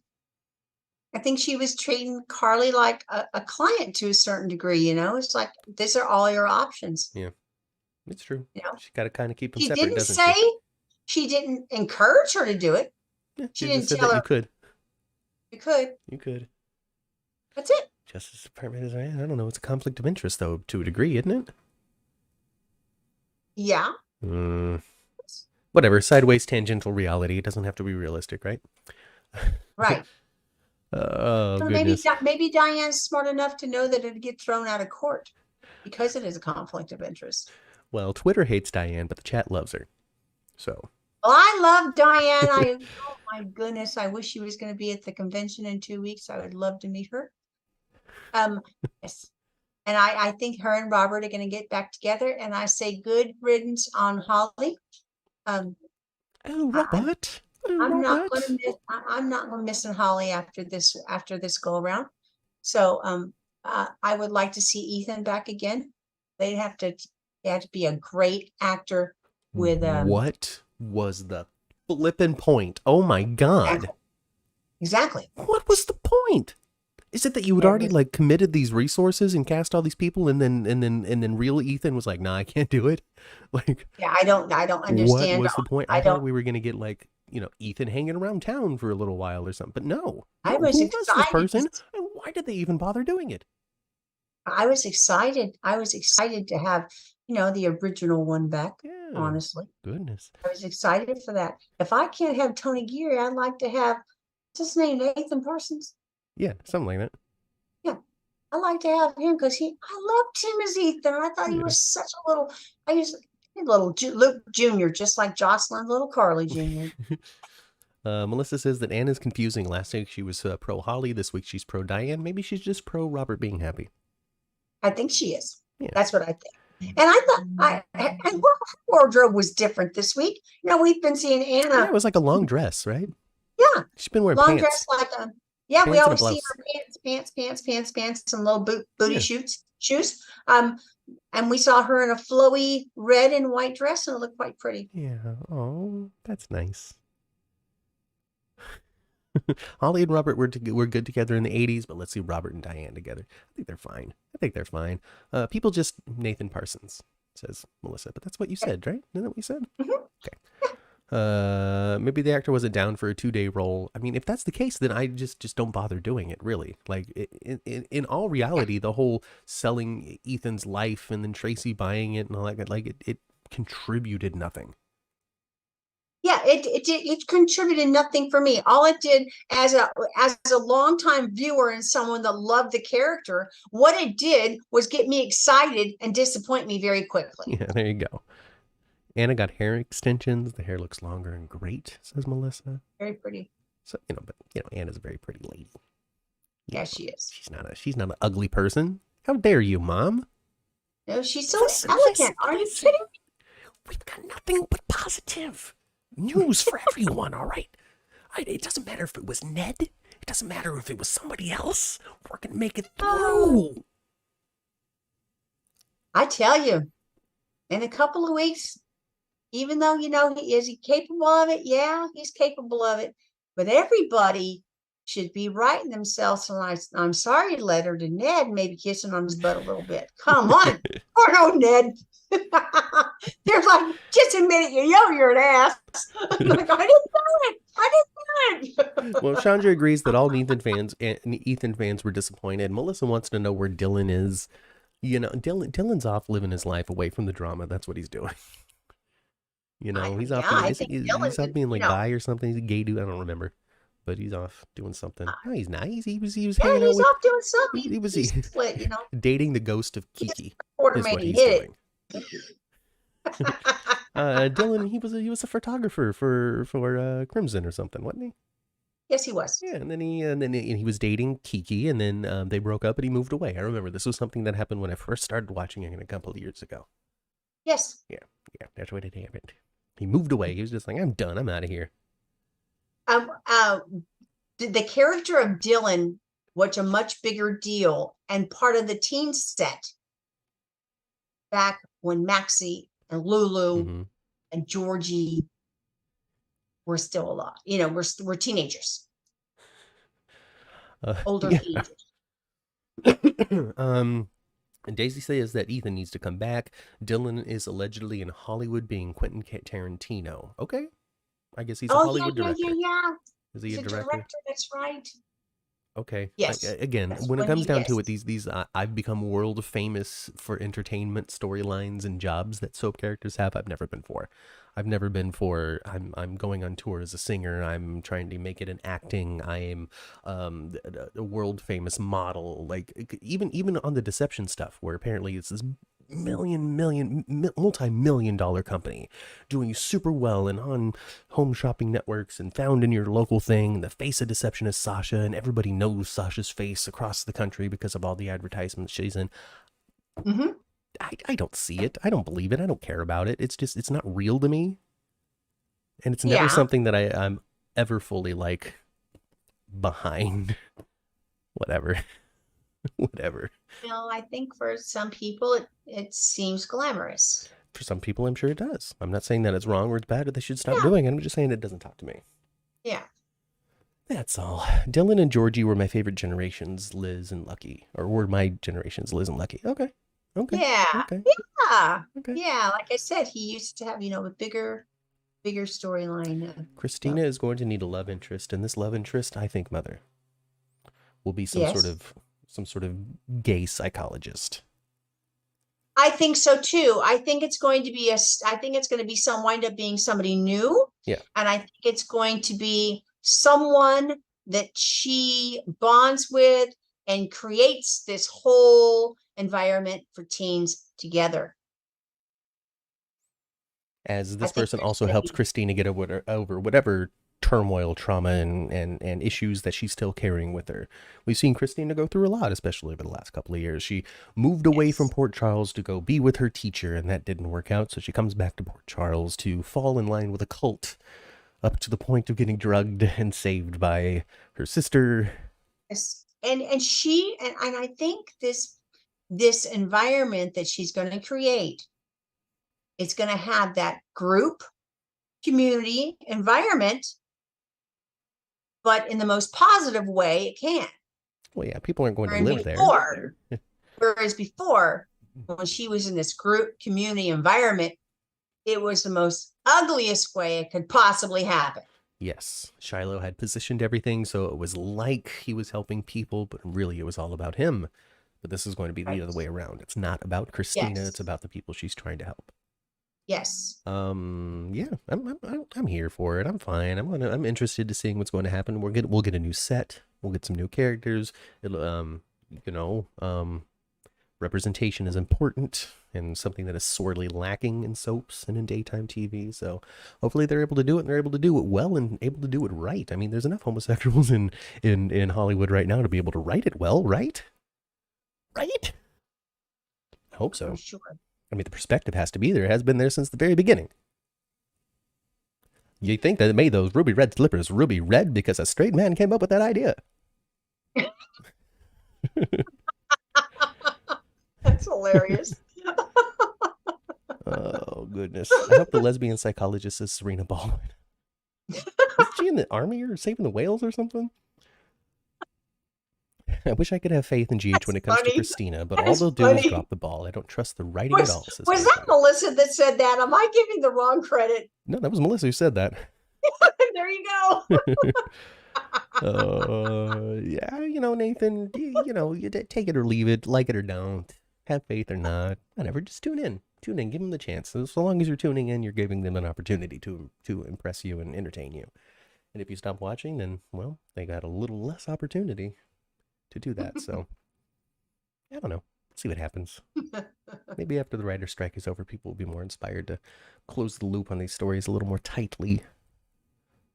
I think she was treating Carly like a client to a certain degree, it's like, these are all your options. Yeah, it's true. She got to kind of keep them separate, didn't doesn't say she? She didn't encourage her to do it. Yeah, she didn't said tell that her. You could. You could. That's it. Justice Department is, I don't know. It's a conflict of interest, though, to a degree, isn't it? Yeah. Whatever. Sideways tangential reality. It doesn't have to be realistic, right? Right. Oh, so maybe Diane's smart enough to know that it'd get thrown out of court because it is a conflict of interest. Well, Twitter hates Diane, but the chat loves her. So. Well, I love Diane. Oh my goodness. I wish she was going to be at the convention in 2 weeks. I would love to meet her. Yes. And I think her and Robert are going to get back together. And I say good riddance on Holly. Robert. I'm not going to miss Holly after this go around. So I would like to see Ethan back again. They have to be a great actor with what was the flippin' point? Oh my god. Exactly. What was the point? Is it that you had already like committed these resources and cast all these people, and then real Ethan was like, "Nah, I can't do it." Like, yeah, I don't understand. What was the point? I thought we were gonna get like, Ethan hanging around town for a little while or something. But no, I was who excited. was this person, and why did they even bother doing it? I was excited. I was excited to have, the original one back. Yeah, honestly, goodness, I was excited for that. If I can't have Tony Geary, I'd like to have what's his name, Nathan Parsons. Yeah, something like that. Yeah, I like to have him because I loved him as Ethan. I thought he was such a little. Luke Jr., just like Jocelyn, little Carly Jr. Melissa says that Anna's confusing. Last week she was pro Holly. This week she's pro Diane. Maybe she's just pro Robert being happy. I think she is. Yeah. That's what I think. And I thought and her wardrobe was different this week. We've been seeing Anna. Yeah, it was like a long dress, right? Yeah. She's been wearing long pants. dress like a we always see her pants, some little booty shoes. And we saw her in a flowy red and white dress, and it looked quite pretty. Yeah. Oh, that's nice. Holly and Robert were good together in the 80s, but let's see Robert and Diane together. I think they're fine. People just Nathan Parsons, says Melissa. But that's what you said, right? Isn't that what you said? Mm-hmm. Okay. Maybe the actor wasn't down for a 2-day role. I mean, if that's the case, then I just don't bother doing it, really. Like, in all reality, the whole selling Ethan's life and then Tracy buying it and all that, like, it contributed nothing. Yeah, it contributed nothing for me. All it did, as a longtime viewer and someone that loved the character, what it did was get me excited and disappoint me very quickly. Yeah, there you go. Anna got hair extensions. The hair looks longer and great, says Melissa. Very pretty. So, Anna's a very pretty lady. Yeah, she is. She's not an ugly person. How dare you, Mom? No, she's so elegant. Are you kidding me? We've got nothing but positive news for everyone, all right? It doesn't matter if it was Ned. It doesn't matter if it was somebody else. We're going to make it through. I tell you, in a couple of weeks, even though, is he capable of it? Yeah, he's capable of it. But everybody should be writing themselves. And I'm sorry, letter to Ned, maybe kissing on his butt a little bit. Come on. Or no, Ned. They're like, just admit it, you're an ass. I'm like, I didn't do it. Well, Chandra agrees that all Ethan fans were disappointed. Melissa wants to know where Dylan is. Dylan's off living his life away from the drama. That's what he's doing. He's off being like bi or something. He's a gay dude. I don't remember, but he's off doing something. No, he's nice. He was hanging out he's off doing something. He was split, dating the ghost of Kiki. Quarter made he hit it. Dylan, he was a photographer for Crimson or something, wasn't he? Yes, he was. Yeah, and then he was dating Kiki, and then they broke up, and he moved away. I remember this was something that happened when I first started watching it a couple of years ago. Yes. Yeah, that's what it happened. He moved away. He was just like, I'm done. I'm out of here. The character of Dylan was a much bigger deal and part of the teen set back when Maxie and Lulu and Georgie were still alive. We're teenagers. Older teenagers. Daisy says that Ethan needs to come back. Dylan is allegedly in Hollywood being Quentin Tarantino. Okay. I guess he's a Hollywood director. Yeah. Is he a director? That's right. Okay. Yes. Again, when it comes down to it, these I've become world famous for entertainment storylines and jobs that soap characters have. I've never been for. I'm going on tour as a singer. I'm trying to make it in acting. I am a world famous model. Like even on the deception stuff, where apparently it's this multi-million-dollar company doing super well and on home shopping networks and found in your local thing. The face of deception is Sasha, and everybody knows Sasha's face across the country because of all the advertisements she's in. Mm-hmm. I don't see it. I don't believe it. I don't care about it. It's not real to me. And it's never something that I'm ever fully like behind. Whatever. Well, I think for some people it seems glamorous. For some people, I'm sure it does. I'm not saying that it's wrong or it's bad or they should stop doing it. I'm just saying it doesn't talk to me. Yeah. That's all. Dylan and Georgie were my favorite generations, Liz and Lucky. Or were my generations, Liz and Lucky. Okay. Okay. Yeah, Okay. yeah, Okay. yeah. Like I said, he used to have, a bigger storyline. Kristina So is going to need a love interest, and this love interest, I think, Mother, will be yes, some sort of gay psychologist. I think so too. I think it's going to be wind up being somebody new. Yeah. And I think it's going to be someone that she bonds with and creates this whole environment for teens together. As I this think person there's also going to helps be, Kristina get over whatever turmoil, trauma, and issues that she's still carrying with her. We've seen Kristina go through a lot, especially over the last couple of years. She moved away from yes. Port Charles to go be with her teacher, and that didn't work out. So she comes back to Port Charles to fall in line with a cult, up to the point of getting drugged and saved by her sister. Yes. And I think this environment that she's going to create, it's going to have that group community environment, but in the most positive way it can. Well, yeah, people aren't going to Whereas live there. before, whereas before, when she was in this group community environment, it was the most ugliest way it could possibly happen. Yes, Shiloh had positioned everything so it was like he was helping people, but really it was all about him. But this is going to be the Right. other way around. It's not about Kristina, it's Yes. about the people she's trying to help. Yes. Yeah, I'm here for it. I'm fine. I'm interested to seeing what's going to happen. We'll get a new set. We'll get some new characters. It'll you know, representation is important and something that is sorely lacking in soaps and in daytime TV. So hopefully they're able to do it, and they're able to do it well and able to do it right. I mean, there's enough homosexuals in Hollywood right now to be able to write it well, right? Right? I hope so. I'm sure. I mean, the perspective has to be there. It has been there since the very beginning. You think that it made those ruby red slippers ruby red because a straight man came up with that idea. That's hilarious. Oh, goodness. I hope the lesbian psychologist is Serena Baldwin. Isn't she in the army or saving the whales or something? I wish I could have faith in GH when it comes to Funny. Kristina, but all That's they'll do is funny. drop the ball. I don't trust the writing at all. Was that Melissa that said that? Am I giving the wrong credit? No, that was Melissa who said that. There you go. Yeah, Nathan, you take it or leave it, like it or don't, have faith or not, whatever. Just tune in, give them the chance. So long as you're tuning in, you're giving them an opportunity to impress you and entertain you. And if you stop watching, then well, they got a little less opportunity to do that. So I don't know. See what happens. Maybe after the writer's strike is over, people will be more inspired to close the loop on these stories a little more tightly.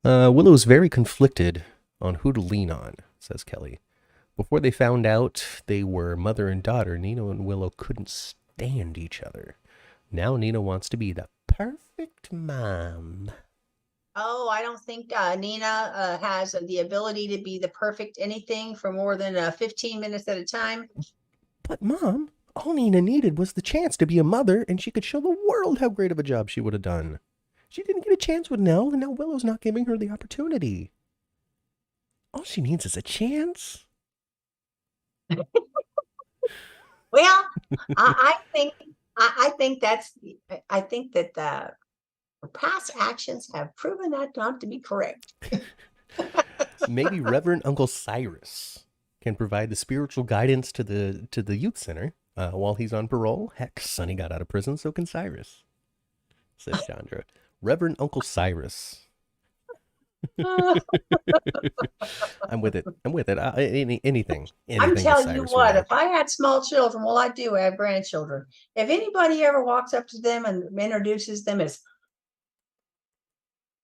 Willow is very conflicted on who to lean on, says Kelly. Before they found out they were mother and daughter, Nina and Willow couldn't stand each other. Now Nina wants to be the perfect mom. Oh, I don't think Nina has the ability to be the perfect anything for more than 15 minutes at a time. But Mom, all Nina needed was the chance to be a mother, and she could show the world how great of a job she would have done. She didn't get a chance with Nell, and now Willow's not giving her the opportunity. All she needs is a chance. Well, I think that her past actions have proven that not to be correct. Maybe Reverend Uncle Cyrus can provide the spiritual guidance to the youth center while he's on parole. Heck, Sonny got out of prison, so can Cyrus, says Chandra. Reverend Uncle Cyrus. I'm with it. Anything. I'm telling you Cyrus what, if I had small children, well, I do have grandchildren. If anybody ever walks up to them and introduces them as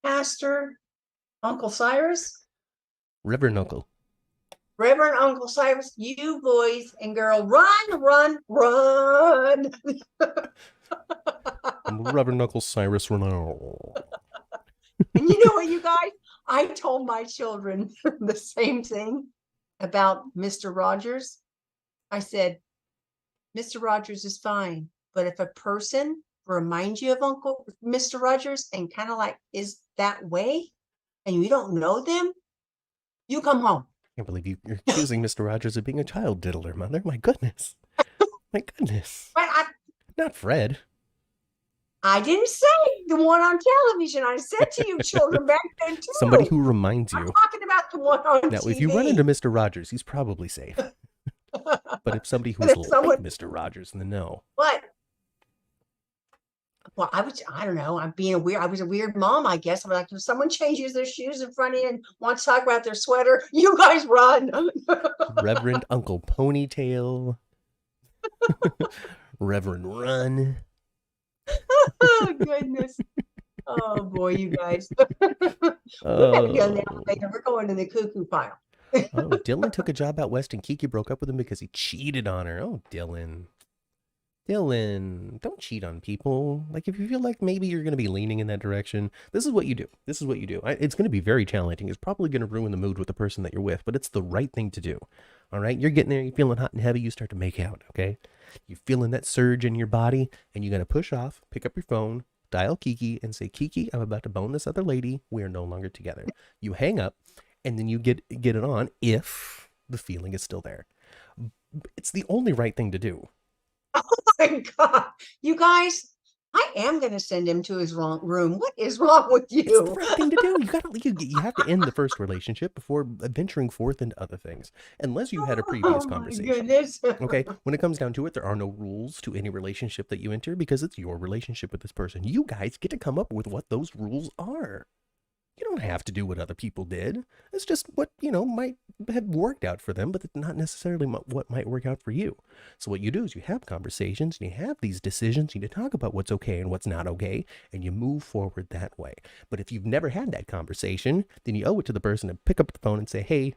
Pastor Uncle Cyrus, Reverend Uncle Cyrus, you boys and girls, run. Reverend Uncle Cyrus Renault. And you know what, you guys? I told my children the same thing about Mr. Rogers. I said, Mr. Rogers is fine, but if a person reminds you of Mr. Rogers and kind of like is that way, and you don't know them, You come home. I can't believe you're accusing Mr. Rogers of being a child diddler, Mother. My goodness. My goodness. But Not Fred. I didn't say the one on television. I said to you children back then, too. Somebody who reminds you. I'm talking about the one on Now, TV. if you run into Mr. Rogers, he's probably safe. But if somebody who's like Mr. Rogers, then no. What? Well, I don't know. I was a weird mom, I guess. I'm like, if someone changes their shoes in front of you and wants to talk about their sweater, you guys run. Reverend Uncle Ponytail. Reverend Run. Oh, goodness. Oh, boy, you guys. We're going to go in the elevator. We're going to the cuckoo pile. Oh, Dylan took a job out west and Kiki broke up with him because he cheated on her. Oh, Dylan. Dylan, don't cheat on people. Like, if you feel like maybe you're going to be leaning in that direction, this is what you do. This is what you do. It's going to be very challenging. It's probably going to ruin the mood with the person that you're with, but it's the right thing to do. All right? You're getting there. You're feeling hot and heavy. You start to make out, okay? You're feeling that surge in your body, and you're going to push off, pick up your phone, dial Kiki, and say, Kiki, I'm about to bone this other lady. We are no longer together. You hang up, and then you get it on if the feeling is still there. It's the only right thing to do. Oh my God. You guys, I am going to send him to his wrong room. What is wrong with you? It's the right thing to do. You have to end the first relationship before venturing forth into other things. Unless you had a previous conversation. Oh my goodness. Okay, when it comes down to it, there are no rules to any relationship that you enter because it's your relationship with this person. You guys get to come up with what those rules are. You don't have to do what other people did. It's just what, might have worked out for them, but it's not necessarily what might work out for you. So what you do is you have conversations and you have these decisions. You talk about what's okay and what's not okay, and you move forward that way. But if you've never had that conversation, then you owe it to the person to pick up the phone and say, hey,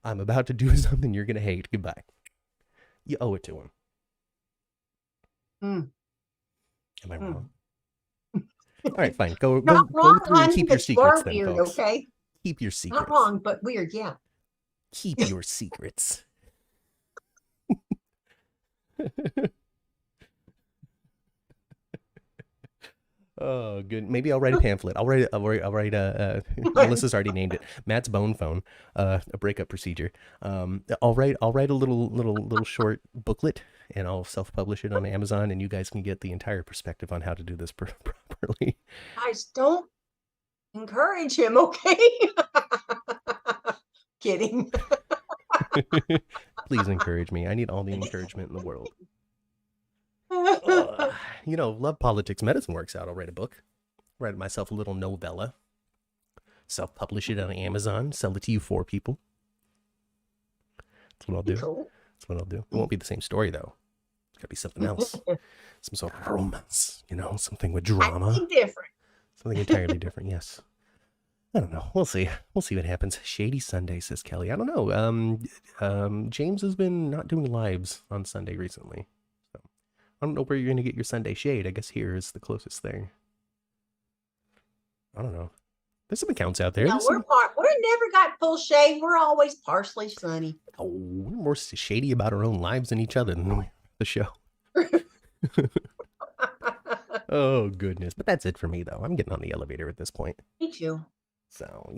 I'm about to do something you're going to hate. Goodbye. You owe it to him. Am I wrong? All right, fine. Go through and keep your secrets then, weird, folks. Okay? Keep your secrets. Not wrong, but weird, yeah. Keep your secrets. Oh, good. Maybe I'll write a pamphlet. I'll write Melissa's already named it. Matt's bone phone, a breakup procedure. I'll write a little short booklet, and I'll self-publish it on Amazon, and you guys can get the entire perspective on how to do this properly. Guys, don't encourage him, okay? Kidding. Please encourage me. I need all the encouragement in the world. Love, politics, medicine works out. I'll write a book. Write myself a little novella. Self-publish it on Amazon. Sell it to you 4 people. That's what I'll do. Cool. That's what I'll do. It won't be the same story, though. It's got to be something else. Some sort of romance, something with drama. Something different. Something entirely different, yes. I don't know. We'll see. We'll see what happens. Shady Sunday, says Kelly. I don't know. James has been not doing lives on Sunday recently. So I don't know where you're going to get your Sunday shade. I guess here is the closest thing. I don't know. There's some accounts out there. No, we're never got full shade. We're always partially sunny. Oh, we're more shady about our own lives than each other than the show. Oh, goodness. But that's it for me, though. I'm getting on the elevator at this point. Me too. So,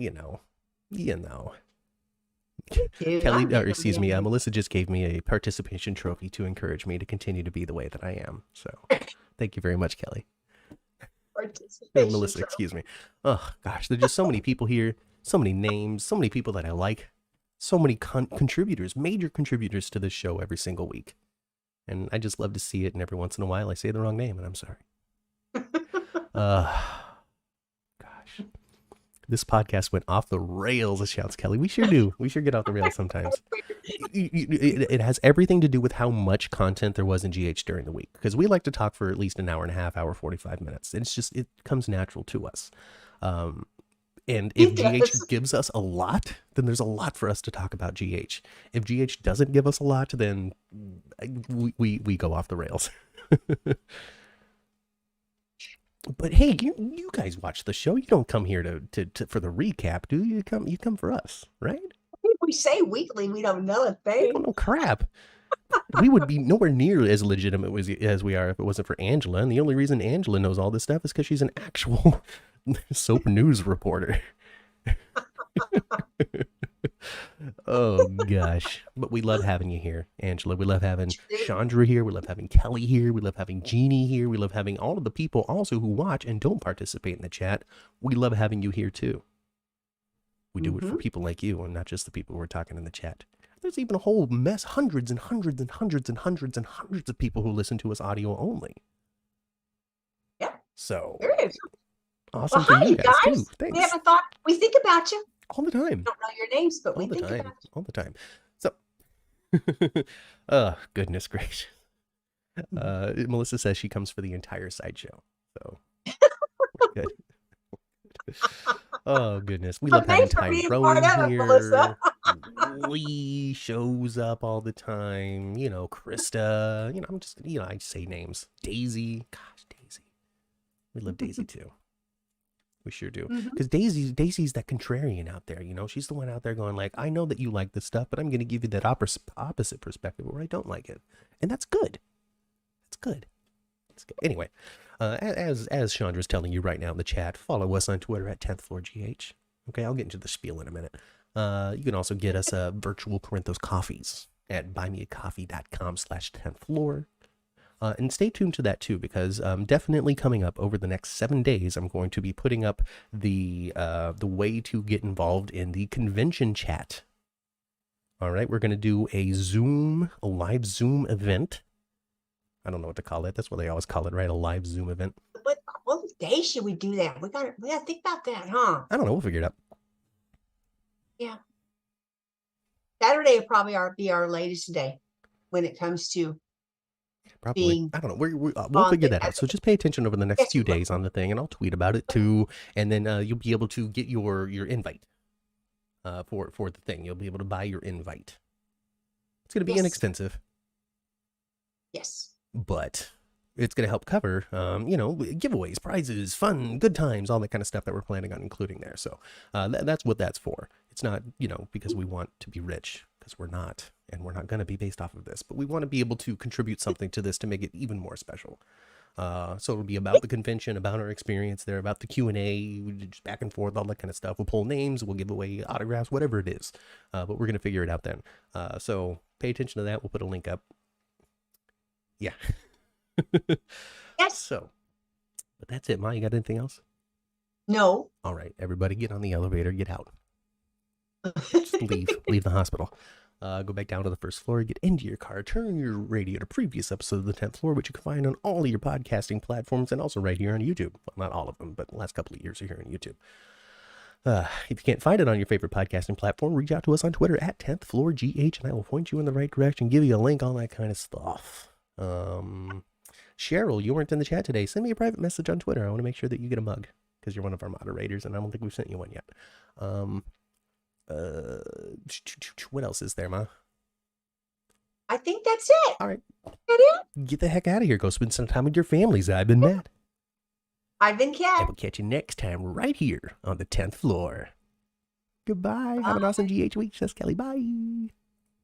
Kelly, excuse me, Melissa just gave me a participation trophy to encourage me to continue to be the way that I am. So, thank you very much, Kelly. Melissa, excuse me. Oh, gosh, there's just so many people here, so many names, so many people that I like, so many contributors, major contributors to this show every single week. And I just love to see it, and every once in a while I say the wrong name, and I'm sorry. Gosh. This podcast went off the rails, shouts Kelly. We sure do. We sure get off the rails sometimes. It has everything to do with how much content there was in GH during the week. Because we like to talk for at least an hour and a half, hour 45 minutes. It comes natural to us. And if GH gives us a lot, then there's a lot for us to talk about GH. If GH doesn't give us a lot, then we go off the rails. But hey, you guys watch the show. You don't come here to for the recap, do you? You come for us, right? We say weekly, we don't know a thing. We don't know crap. We would be nowhere near as legitimate as we are if it wasn't for Angela. And the only reason Angela knows all this stuff is because she's an actual soap news reporter. Oh gosh, but we love having you here, Angela. We love having Chandra here. We love having Kelly here. We love having Jeannie here. We love having all of the people also who watch and don't participate in the chat. We love having you here too. We do it for people like you and not just the people who are talking in the chat. There's even a whole mess, hundreds and hundreds and hundreds and hundreds and hundreds of people who listen to us audio only. Yeah. So There is. awesome Well, hi, for you guys too. Thanks. We haven't thought. We think about you. All the time. Don't know your names, but we think about you. All the time. So, goodness gracious. Melissa says she comes for the entire sideshow. So, good. Oh, goodness. We love having Tyrone here. Lee shows up all the time. You know, Krista. You know, I'm just, I say names. Daisy. Gosh, Daisy. We love Daisy too. We sure do. Because Daisy's that contrarian out there, she's the one out there going like, I know that you like this stuff, but I'm going to give you that opposite perspective where I don't like it. And that's good. That's good. That's good. Anyway, as Chandra's telling you right now in the chat, follow us on Twitter at 10th Floor GH. Okay, I'll get into the spiel in a minute. You can also get us virtual Corinthos coffees at buymeacoffee.com/10th floor. And stay tuned to that too, because definitely coming up over the next 7 days, I'm going to be putting up the way to get involved in the convention chat. All right, we're going to do a live Zoom event. I don't know what to call it. That's what they always call it, right? A live Zoom event. But what day should we do that? We gotta think about that, huh? I don't know. We'll figure it out. Yeah. Saturday will probably be our latest day when it comes to probably. I don't know. We'll figure that out. So just pay attention over the next few days on the thing, and I'll tweet about it too. And then you'll be able to get your invite for the thing. You'll be able to buy your invite. It's going to be inexpensive. Yes. But it's going to help cover, giveaways, prizes, fun, good times, all that kind of stuff that we're planning on including there. So that's what that's for. It's not, because we want to be rich, because we're not, and we're not going to be based off of this, but we want to be able to contribute something to this to make it even more special. So it'll be about the convention, about our experience there, about the Q&A, just back and forth, all that kind of stuff. We'll pull names, we'll give away autographs, whatever it is. But we're going to figure it out then. So pay attention to that. We'll put a link up. Yeah. Yes. So, but that's it, Ma. You got anything else? No. All right, everybody, get on the elevator, get out. Just leave the hospital. Go back down to the first floor, get into your car, turn your radio to previous episode of the 10th floor, which you can find on all of your podcasting platforms and also right here on YouTube. Well, not all of them, but the last couple of years are here on YouTube. If you can't find it on your favorite podcasting platform, reach out to us on Twitter at 10th Floor GH, and I will point you in the right direction, give you a link, all that kind of stuff. Cheryl, you weren't in the chat today. Send me a private message on Twitter. I want to make sure that you get a mug because you're one of our moderators, and I don't think we've sent you one yet. What else is there, Ma? I think that's it. All right. That it? Get the heck out of here. Go spend some time with your families. I've been Matt. I've been Kat. I will catch you next time right here on the 10th floor. Goodbye. Have an awesome GH week. Says Kelly. Bye.